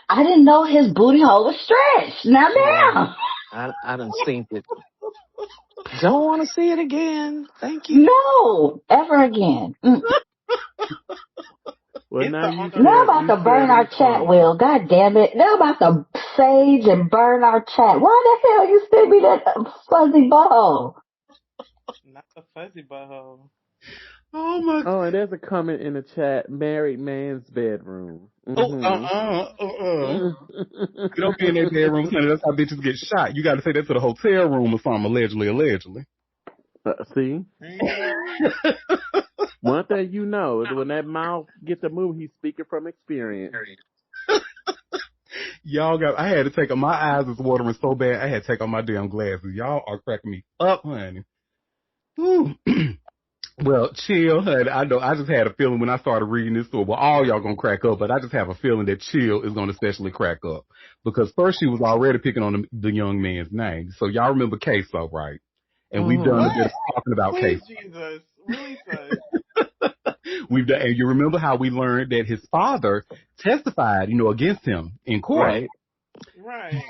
I didn't know his booty hole was stretched. Now Yeah, damn. I done seen it. Don't want to see it again. Thank you. No, ever again. Well, It's now the you Now shared I'm about to burn in our the chat, crumbs. Will. God damn it. Now I'm about to sage and burn our chat. Why the hell you sent me that fuzzy butthole? not the fuzzy butthole. Oh my. Oh, and there's a comment in the chat: married man's bedroom. Oh, Mm-hmm. You don't be in that bedroom, honey. That's how bitches get shot. You got to say that to the hotel room or something, allegedly, allegedly. See, There you go. one thing you know is when that mouth get to move, he's speaking from experience. Y'all got, I had to take, my eyes was watering so bad, I had to take off my damn glasses. Y'all are cracking me up, honey. Whew. Well, Chill, honey, I know, I just had a feeling when I started reading this story, well, all y'all gonna crack up, but I just have a feeling that Chill is gonna especially crack up. Because first she was already picking on the young man's name. So y'all remember Queso, right? And we've done a Mm-hmm. bit of What? talking about Please, Queso. Jesus. Release us. We've done, and you remember how we learned that his father testified, against him in court. Right. Right.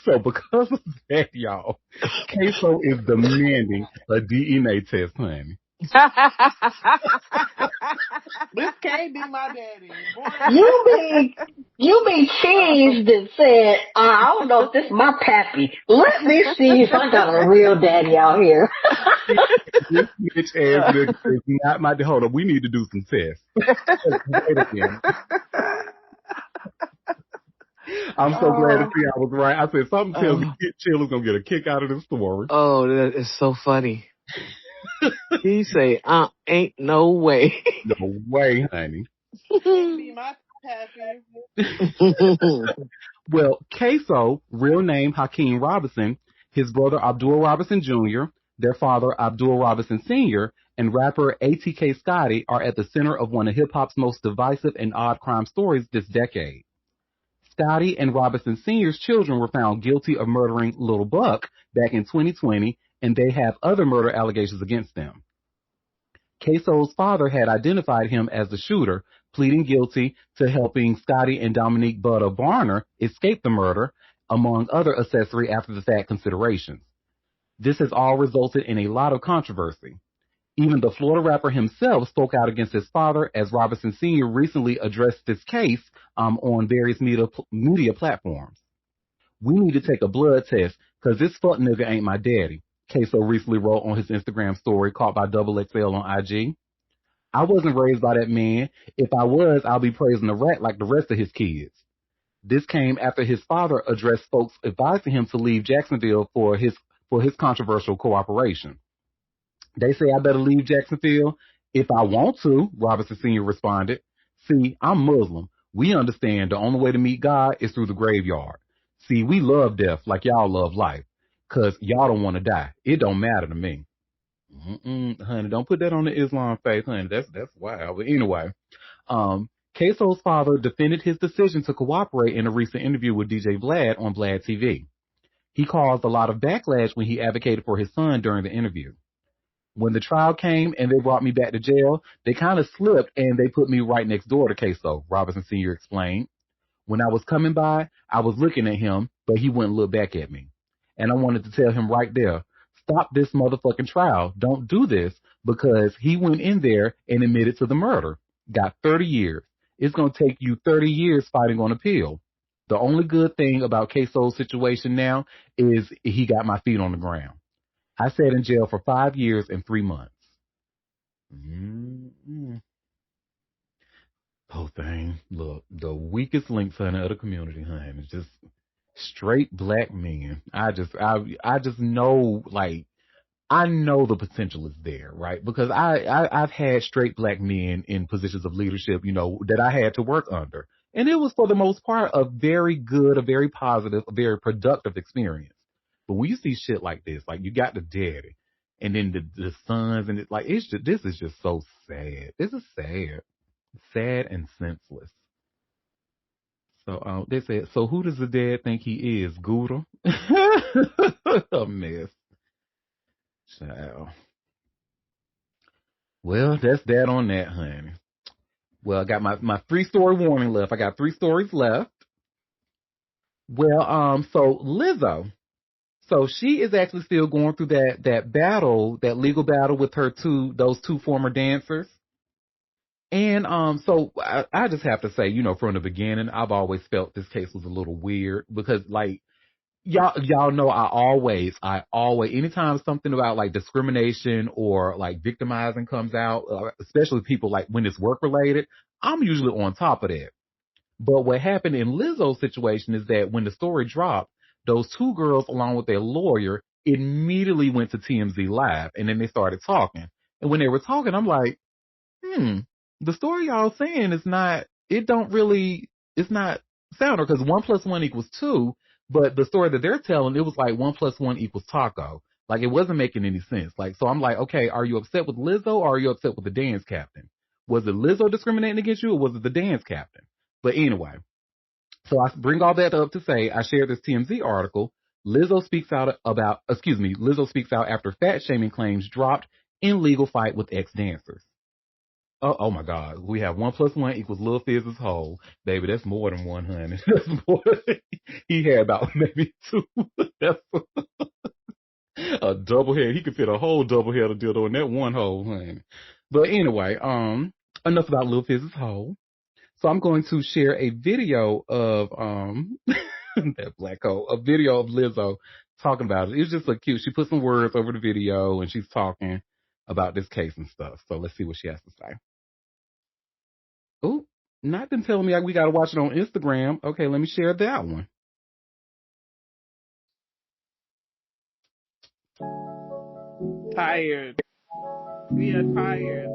So because of that, y'all, Queso is demanding a DNA test, honey. This can't be my daddy. Boy, You be cheesed and said, I don't know if this is my pappy. Let me see if I got a real daddy out here. This bitch ass nigga is not my. Hold on, we need to do some tests. Wait a minute. I'm so glad to see I was right. I said something tells me Kid Chill is gonna get a kick out of this story. Oh, that is so funny. He say, ain't no way. No way, honey. can't be my pappy. Well, Queso, real name Hakeem Robinson, his brother Abdul Robinson Jr., their father Abdul Robinson Sr., and rapper ATK Scotty are at the center of one of hip hop's most divisive and odd crime stories this decade. Scotty and Robinson Sr.'s children were found guilty of murdering Little Buck back in 2020, and they have other murder allegations against them. Queso's father had identified him as the shooter, pleading guilty to helping Scotty and Dominique Butta Barner escape the murder, among other accessory after-the-fact considerations. This has all resulted in a lot of controversy. Even the Florida rapper himself spoke out against his father, as Robinson Sr. recently addressed this case on various media platforms. We need to take a blood test because this fuck nigga ain't my daddy, Queso recently wrote on his Instagram story caught by Double XL on IG. I wasn't raised by that man. If I was, I'll be praising the rat like the rest of his kids. This came after his father addressed folks advising him to leave Jacksonville for his controversial cooperation. They say I better leave Jacksonville if I want to, Robinson Sr. responded. See, I'm Muslim. We understand the only way to meet God is through the graveyard. See, we love death like y'all love life, 'cause y'all don't want to die. It don't matter to me. Honey, don't put that on the Islam faith, honey. That's wild. But anyway, Queso's father defended his decision to cooperate in a recent interview with DJ Vlad on Vlad TV. He caused a lot of backlash when he advocated for his son during the interview. When the trial came and they brought me back to jail, they kind of slipped and they put me right next door to Queso, Robinson Sr. explained. When I was coming by, I was looking at him, but he wouldn't look back at me. And I wanted to tell him right there, stop this motherfucking trial. Don't do this, because he went in there and admitted to the murder. Got 30 years. It's going to take you 30 years fighting on appeal. The only good thing about Queso's situation now is he got my feet on the ground. I sat in jail for 5 years and 3 months. Whole thing. Look, the weakest link, honey, of the community, honey, is just straight black men. I just know, like, I know the potential is there, right? Because I've had straight black men in positions of leadership, that I had to work under. And it was, for the most part, a very good, a very positive, a very productive experience. But when you see shit like this, like you got the daddy and then the sons, and it's like, this is just so sad. This is sad and senseless. So they said, so who does the dad think he is? Gouda? A mess. Child. Well, that's that on that, honey. Well, I got my 3-story warning left. I got 3 stories left. Well, so Lizzo. So she is actually still going through that battle, that legal battle with those two former dancers. And so I just have to say, from the beginning, I've always felt this case was a little weird because, like, y'all know I always, anytime something about like discrimination or like victimizing comes out, especially people like when it's work related, I'm usually on top of that. But what happened in Lizzo's situation is that when the story dropped, those 2 girls, along with their lawyer, immediately went to TMZ Live, and then they started talking. And when they were talking, I'm like, the story y'all saying it's not sounder, because 1 + 1 = 2, but the story that they're telling, it was like 1 + 1 = taco. Like, it wasn't making any sense. Like, so I'm like, okay, are you upset with Lizzo or are you upset with the dance captain? Was it Lizzo discriminating against you or was it the dance captain? But anyway, so I bring all that up to say I shared this TMZ article. Lizzo speaks out after fat shaming claims dropped in legal fight with ex-dancers. Oh my God. We have 1 + 1 = Lil Fizz's hole. Baby, that's more than 100. That's more. He had about maybe 2. That's a double head. He could fit a whole double head of dildo in that one hole, honey. But anyway, enough about Lil Fizz's hole. So I'm going to share a video of that black hole, a video of Lizzo talking about it. It's just so cute. She put some words over the video and she's talking about this case and stuff. So let's see what she has to say. Oh, not them telling me we got to watch it on Instagram. Okay, let me share that one. Tired. We are tired.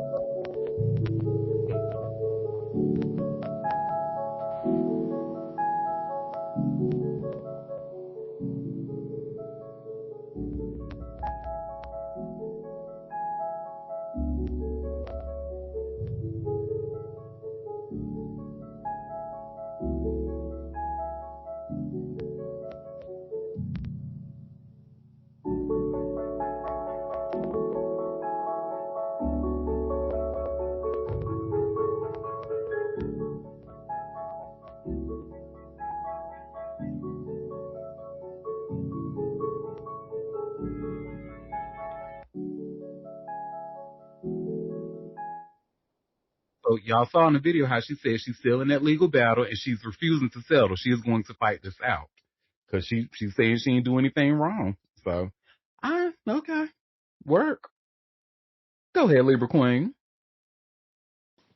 So y'all saw in the video how she said she's still in that legal battle and she's refusing to settle. She is going to fight this out because she's saying she ain't do anything wrong. So, okay, work. Go ahead, Libra Queen.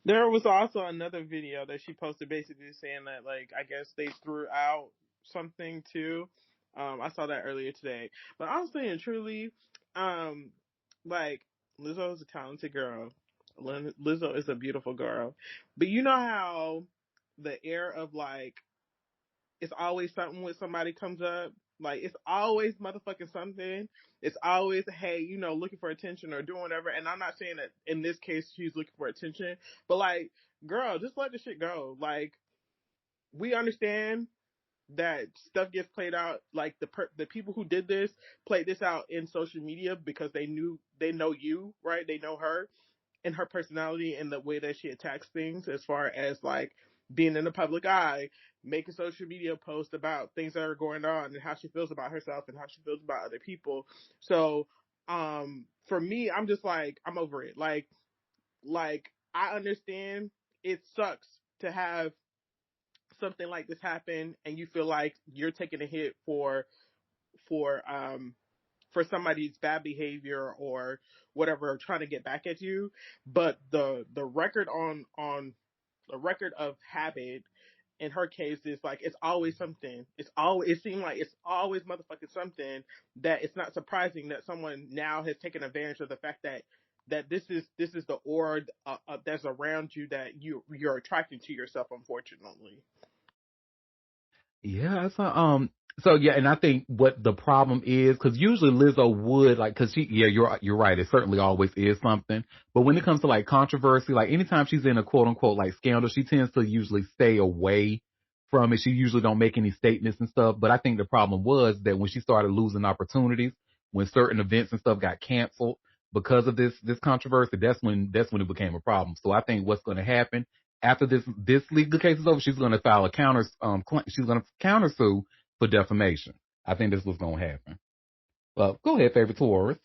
There was also another video that she posted basically saying that, like, I guess they threw out something too. I saw that earlier today. But honestly and truly, like, Lizzo is a talented girl. Lizzo is a beautiful girl. But you know how the air of, like, it's always something when somebody comes up? Like, it's always motherfucking something. It's always, hey, you know, looking for attention or doing whatever. And I'm not saying that in this case she's looking for attention, but, like, girl, just let the shit go. Like, we understand that stuff gets played out. Like, the people who did this played this out in social media because they know you, right? They know her and her personality and the way that she attacks things, as far as, like, being in the public eye, making social media posts about things that are going on and how she feels about herself and how she feels about other people. So, for me, I'm just like, I'm over it. Like, I understand it sucks to have something like this happen and you feel like you're taking a hit for somebody's bad behavior or whatever, trying to get back at you. But the record on the record of habit in her case is, like, it's always something. It seems like it's always motherfucking something, that it's not surprising that someone now has taken advantage of the fact that this is the aura that's around you, that you're attracting to yourself, unfortunately. Yeah, so yeah, and I think what the problem is, because usually Lizzo would, like, because you're right, it certainly always is something. But when it comes to, like, controversy, like, anytime she's in a quote unquote, like, scandal, she tends to usually stay away from it. She usually don't make any statements and stuff. But I think the problem was that when she started losing opportunities, when certain events and stuff got canceled because of this controversy, that's when it became a problem. So I think what's going to happen after this legal case is over, she's going to file a she's going to countersue for defamation. I think this was going to happen. Well, go ahead, favorite Taurus.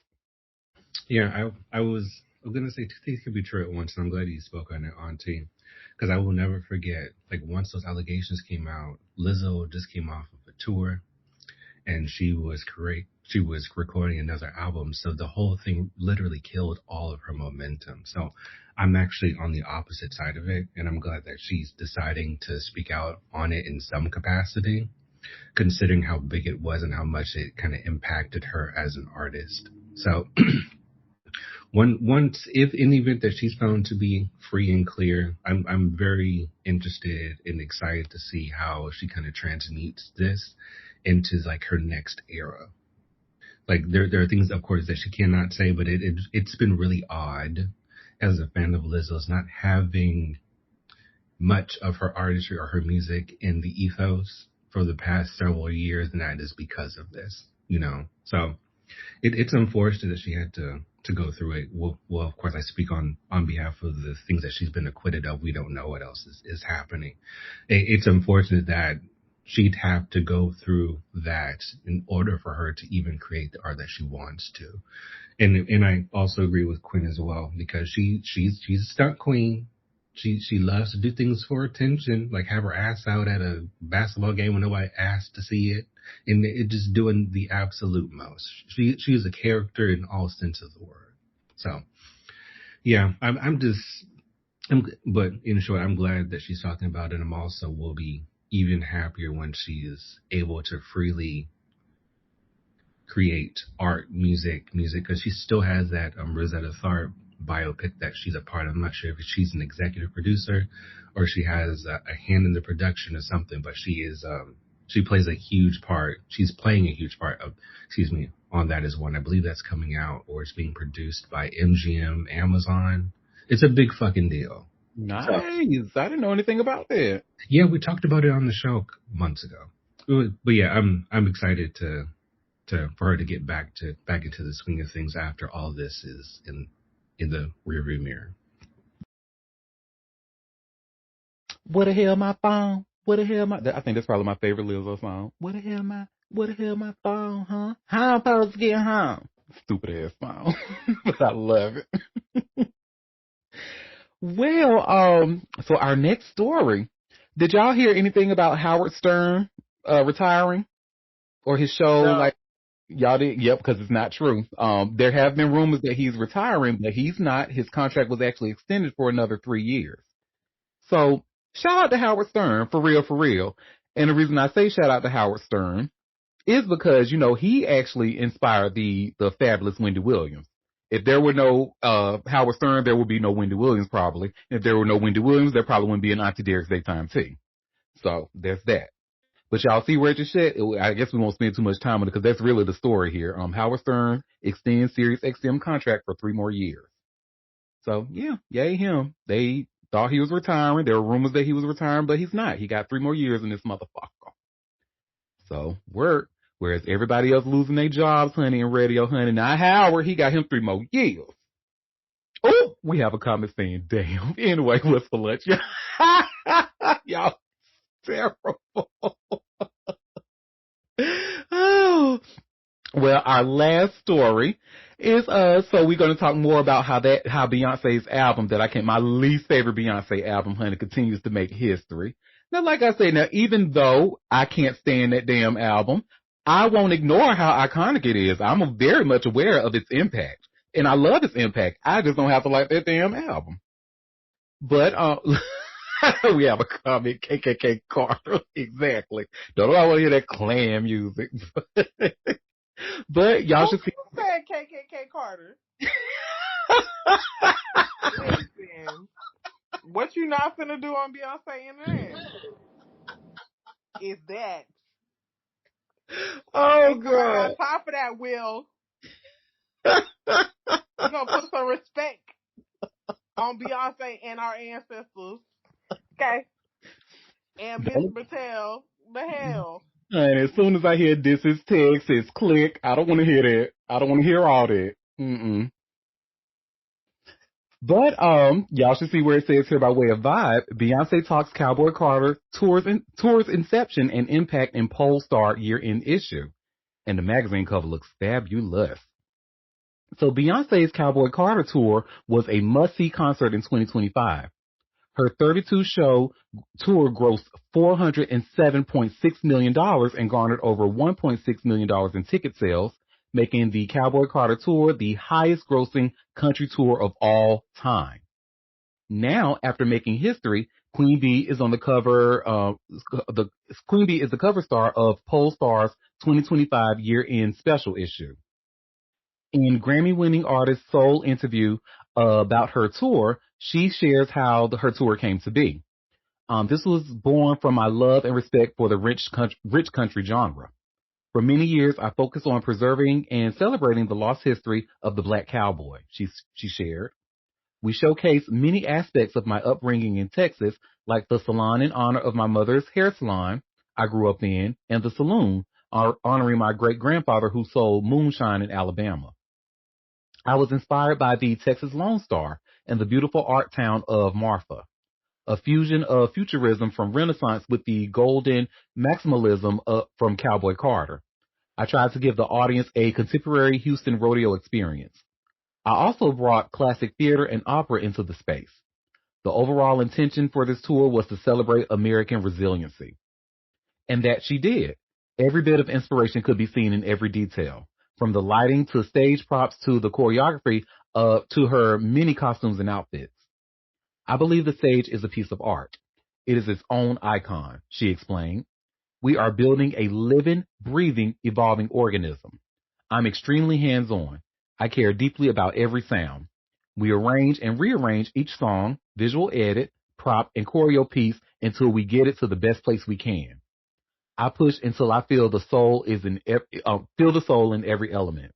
Yeah, I was going to say two things could be true at once, and I'm glad you spoke on it, Auntie, because I will never forget, like, once those allegations came out, Lizzo just came off of a tour, and she was recording another album, so the whole thing literally killed all of her momentum. So I'm actually on the opposite side of it, and I'm glad that she's deciding to speak out on it in some capacity, considering how big it was and how much it kind of impacted her as an artist. So once, if in the event that she's found to be free and clear, I'm very interested and excited to see how she kind of transmutes this into, like, her next era. Like, there are things, of course, that she cannot say, but it's been really odd as a fan of Lizzo's not having much of her artistry or her music in the ethos for the past several years, and that is because of this, you know. So it's unfortunate that she had to go through it. Well, of course, I speak on behalf of the things that she's been acquitted of. We don't know what else is happening. It's unfortunate that she'd have to go through that in order for her to even create the art that she wants to. And I also agree with Quinn as well, because she's a stunt queen. She loves to do things for attention, like have her ass out at a basketball game when nobody asked to see it, and it just doing the absolute most. She is a character in all sense of the word. So yeah, but in short, I'm glad that she's talking about it. I'm also will be even happier when she is able to freely create art, music, because she still has that Rosetta Tharpe biopic that she's a part of. I'm not sure if she's an executive producer or she has a hand in the production or something, but she plays a huge part. She's playing a huge part of, on that is one. I believe that's coming out or it's being produced by MGM, Amazon. It's a big fucking deal. Nice. So, I didn't know anything about that. Yeah, we talked about it on the show months ago. But yeah, I'm excited for her to get back into the swing of things after all this is in the rearview mirror. What the hell my phone? What the hell my? I think that's probably my favorite Lizzo song. What the hell my phone, huh? How I'm supposed to get home? Stupid ass phone, but I love it. Well, so our next story. Did y'all hear anything about Howard Stern retiring or his show? No. Like y'all did? Yep, because it's not true. There have been rumors that he's retiring, but he's not. His contract was actually extended for another 3 years. So shout out to Howard Stern, for real. And the reason I say shout out to Howard Stern is because, he actually inspired the fabulous Wendy Williams. If there were no Howard Stern, there would be no Wendy Williams probably. If there were no Wendy Williams, there probably wouldn't be an Auntie Derek's Daytime Tea. So there's that. But y'all see where it just shit? I guess we won't spend too much time on it because that's really the story here. Howard Stern extends Sirius XM contract for 3 more years. So yeah, yay him. They thought he was retiring. There were rumors that he was retiring, but he's not. He got 3 more years in this motherfucker. So work. Whereas everybody else losing their jobs, honey, in radio, honey. Now Howard, he got him 3 more years. Oh, we have a comment saying, damn. Anyway, what's for lunch? Y'all terrible. Oh. Well, our last story is so we're going to talk more about how Beyonce's album my least favorite Beyonce album, honey, continues to make history. Now, like I said, even though I can't stand that damn album, I won't ignore how iconic it is. I'm very much aware of its impact, and I love its impact. I just don't have to like that damn album. But we have a comment, KKK Carter, exactly. Don't know I want to hear that Klan music. But y'all should see. Who said KKK Carter? Listen, what you not finna do on Beyonce Internet is that. Oh, God. On top of that, Will, we're gonna put some respect on Beyonce and our ancestors. Okay? And Miss Mattel, the hell. And as soon as I hear this is text, it's click. I don't want to hear that. I don't want to hear all that. But y'all should see where it says here by way of vibe. Beyonce talks Cowboy Carter tours inception and impact in Polestar year-end issue, and the magazine cover looks fabulous. So Beyonce's Cowboy Carter tour was a must-see concert in 2025. Her 32-show tour grossed $407.6 million and garnered over $1.6 million in ticket sales, making the Cowboy Carter tour the highest-grossing country tour of all time. Now, after making history, Queen Bee is on the cover. Queen Bee is the cover star of Polestar's 2025 year-end special issue. In Grammy-winning artist Soul interview about her tour, she shares how her tour came to be. This was born from my love and respect for the rich country genre. For many years, I focused on preserving and celebrating the lost history of the black cowboy, she shared. We showcase many aspects of my upbringing in Texas, like the salon in honor of my mother's hair salon I grew up in, and the saloon honoring my great-grandfather who sold moonshine in Alabama. I was inspired by the Texas Lone Star and the beautiful art town of Marfa, a fusion of futurism from Renaissance with the golden maximalism from Cowboy Carter. I tried to give the audience a contemporary Houston rodeo experience. I also brought classic theater and opera into the space. The overall intention for this tour was to celebrate American resiliency. And that she did. Every bit of inspiration could be seen in every detail, from the lighting to stage props to the choreography to her many costumes and outfits. I believe the stage is a piece of art. It is its own icon, she explained. We are building a living, breathing, evolving organism. I'm extremely hands-on. I care deeply about every sound. We arrange and rearrange each song, visual edit, prop, and choreo piece until we get it to the best place we can. I push until I feel the soul feel the soul in every element.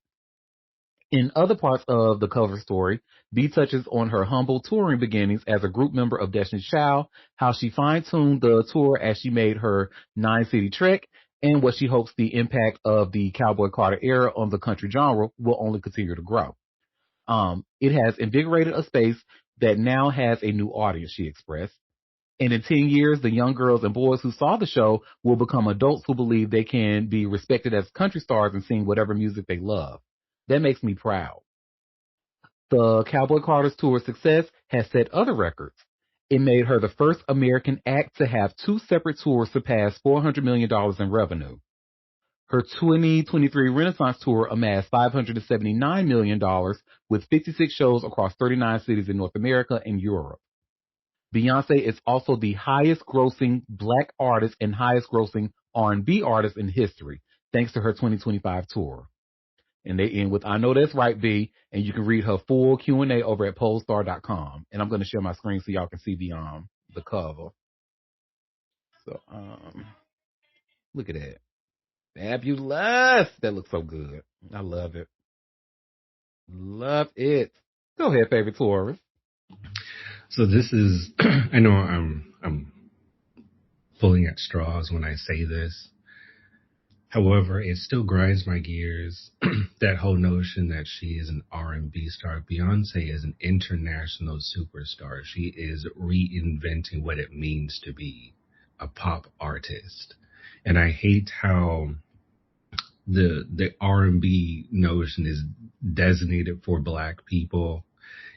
In other parts of the cover story, B touches on her humble touring beginnings as a group member of Destiny's Child, how she fine-tuned the tour as she made her 9-city trek, and what she hopes the impact of the Cowboy Carter era on the country genre will only continue to grow. It has invigorated a space that now has a new audience, she expressed. And in 10 years, the young girls and boys who saw the show will become adults who believe they can be respected as country stars and sing whatever music they love. That makes me proud. The Cowboy Carter's tour success has set other records. It made her the first American act to have two separate tours surpass $400 million in revenue. Her 2023 Renaissance tour amassed $579 million with 56 shows across 39 cities in North America and Europe. Beyonce is also the highest grossing black artist and highest grossing R&B artist in history, thanks to her 2025 tour. And they end with, I know that's right, B, and you can read her full Q&A over at polestar.com. And I'm going to share my screen so y'all can see the cover. So, look at that. Fabulous. That looks so good. I love it. Love it. Go ahead, favorite tourist. So this is, I know I'm pulling at straws when I say this. However, it still grinds my gears, that whole notion that she is an R&B star. Beyonce is an international superstar. She is reinventing what it means to be a pop artist. And I hate how the R&B notion is designated for black people.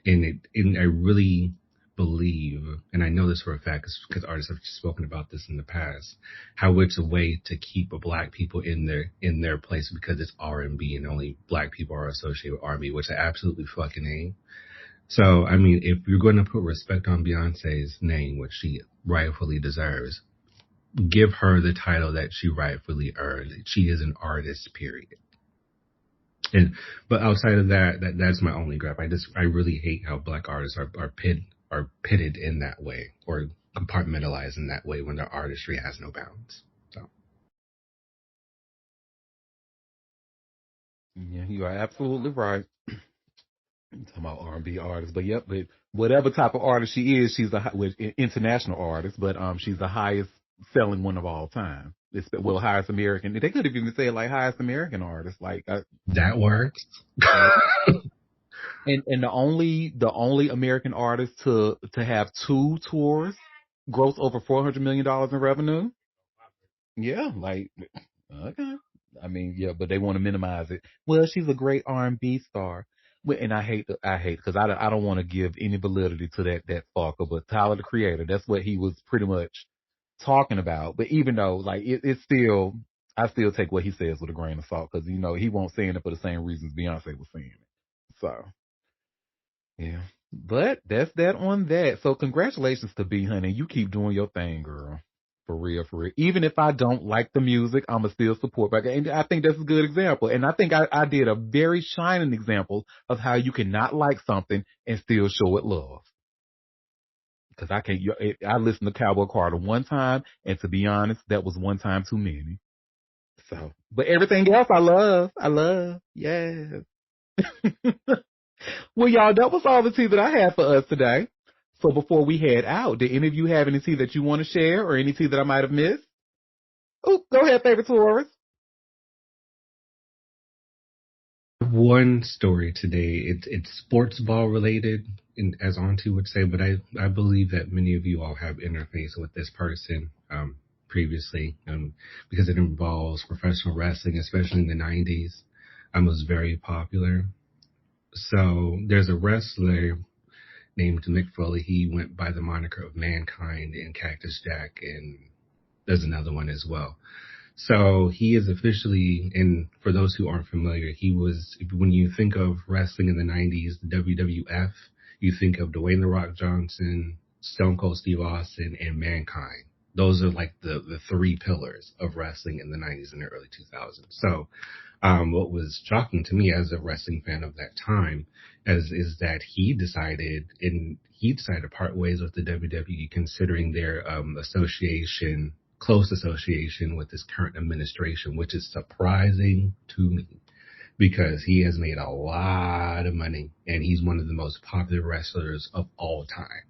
And I really believe, and I know this for a fact because artists have spoken about this in the past, how it's a way to keep black people in their place because it's R&B and only black people are associated with R&B, which I absolutely fucking ain't. So, I mean, if you're going to put respect on Beyonce's name, which she rightfully deserves, give her the title that she rightfully earned. She is an artist, period. But outside of that's my only gripe. I really hate how black artists are pitted in that way or compartmentalized in that way when their artistry has no bounds. So. Yeah, you are absolutely right. I'm talking about R&B artists, but yep, but whatever type of artist she is, she's international artist, but she's the highest selling one of all time. It's highest American. They could have even said like highest American artist, like that works. and the only American artist to have two tours gross over $400 million in revenue. Yeah, like okay. I mean, yeah, but they want to minimize it. Well, she's a great R&B star. And I hate because I don't want to give any validity to that fucker, but Tyler the Creator, that's what he was pretty much talking about. But even though like it's still, I still take what he says with a grain of salt because he won't saying it for the same reasons Beyonce was saying it. So yeah, but that's that on that. So congratulations to B, honey. You keep doing your thing, girl. For real, for real. Even if I don't like the music, I'ma still support back. And I think that's a good example. And I think I did a very shining example of how you cannot like something and still show it love. Because I listened to Cowboy Carter one time, and to be honest, that was one time too many. So, but everything else I love, yes. Well, y'all, that was all the tea that I had for us today. So before we head out, did any of you have any tea that you want to share or any tea that I might have missed? Oh, go ahead, favorite Taurus. One story today. It's sports ball related, as Auntie would say, but I believe that many of you all have interfaced with this person previously because it involves professional wrestling, especially in the 90s. It was very popular. So there's a wrestler named Mick Foley. He went by the moniker of Mankind in Cactus Jack, and there's another one as well. So he is officially, and for those who aren't familiar, he was, when you think of wrestling in the 90s, the WWF, you think of Dwayne The Rock Johnson, Stone Cold Steve Austin, and Mankind. Those are like the three pillars of wrestling in the 90s and the early 2000s. So what was shocking to me as a wrestling fan of that time is that he decided to part ways with the WWE, considering their close association with this current administration, which is surprising to me because he has made a lot of money and he's one of the most popular wrestlers of all time,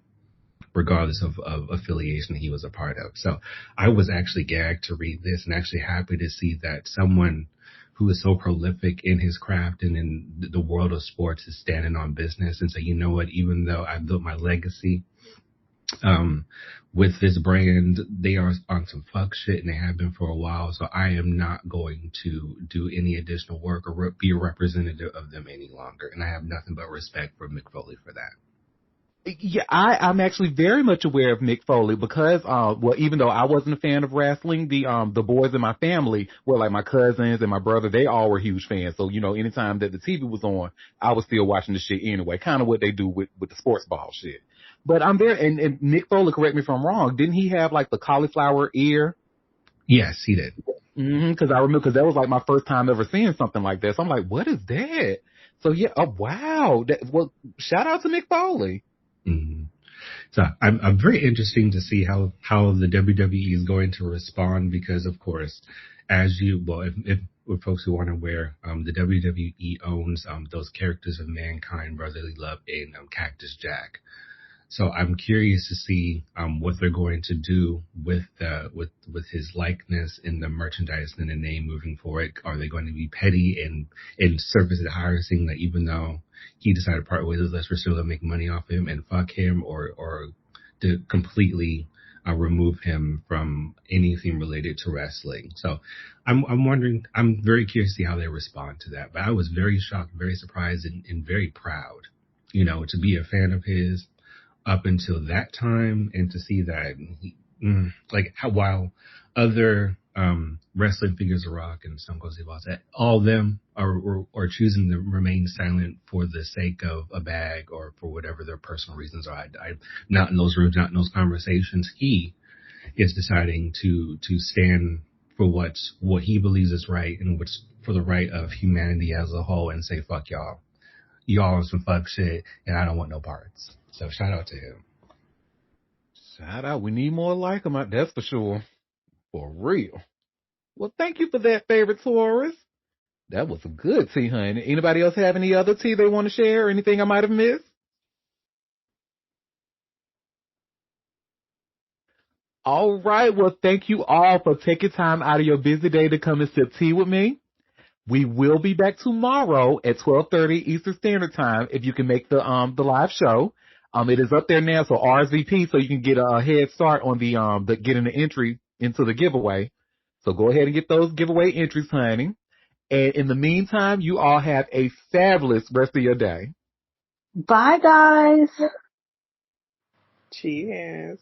regardless of affiliation he was a part of. So I was actually gagged to read this and actually happy to see that someone who is so prolific in his craft and in the world of sports is standing on business and say, you know what, even though I built my legacy with this brand, they are on some fuck shit and they have been for a while. So I am not going to do any additional work or be a representative of them any longer. And I have nothing but respect for Mick Foley for that. Yeah, I'm actually very much aware of Mick Foley because, even though I wasn't a fan of wrestling, the boys in my family were like my cousins and my brother, they all were huge fans. So, anytime that the TV was on, I was still watching the shit anyway, kind of what they do with the sports ball shit. But I'm there, and Mick Foley, correct me if I'm wrong, didn't he have like the cauliflower ear? Yes, he did. Cause I remember, cause that was like my first time ever seeing something like that. So I'm like, what is that? So yeah, oh wow. Shout out to Mick Foley. Mm-hmm. So I'm very interesting to see how the WWE is going to respond because, of course, if folks who aren't aware, the WWE owns those characters of Mankind, Brotherly Love, and Cactus Jack. So I'm curious to see what they're going to do with his likeness in the merchandise and the name moving forward. Are they going to be petty and surface it higher, saying that even though he decided to part ways with us, we're still gonna make money off him and fuck him, or to completely remove him from anything related to wrestling? So I'm wondering. I'm very curious to see how they respond to that. But I was very shocked, very surprised, and very proud, to be a fan of his up until that time, and to see that while other wrestling figures of rock and Stone Cold Steve Austin, all of them are choosing to remain silent for the sake of a bag or for whatever their personal reasons are. I'm not in those rooms, not in those conversations. He is deciding to stand for what he believes is right and what's for the right of humanity as a whole, and say, fuck y'all. Y'all are some fuck shit, and I don't want no parts. So shout out to him. Shout out. We need more like him. That's for sure. For real. Well, thank you for that, favorite Taurus. That was a good tea, honey. Anybody else have any other tea they want to share? Anything I might have missed? All right. Well, thank you all for taking time out of your busy day to come and sip tea with me. We will be back tomorrow at 12:30 Eastern Standard Time if you can make the live show. It is up there now, so RSVP so you can get a head start on the getting the entry into the giveaway. So go ahead and get those giveaway entries, honey. And in the meantime, you all have a fabulous rest of your day. Bye, guys. Cheers.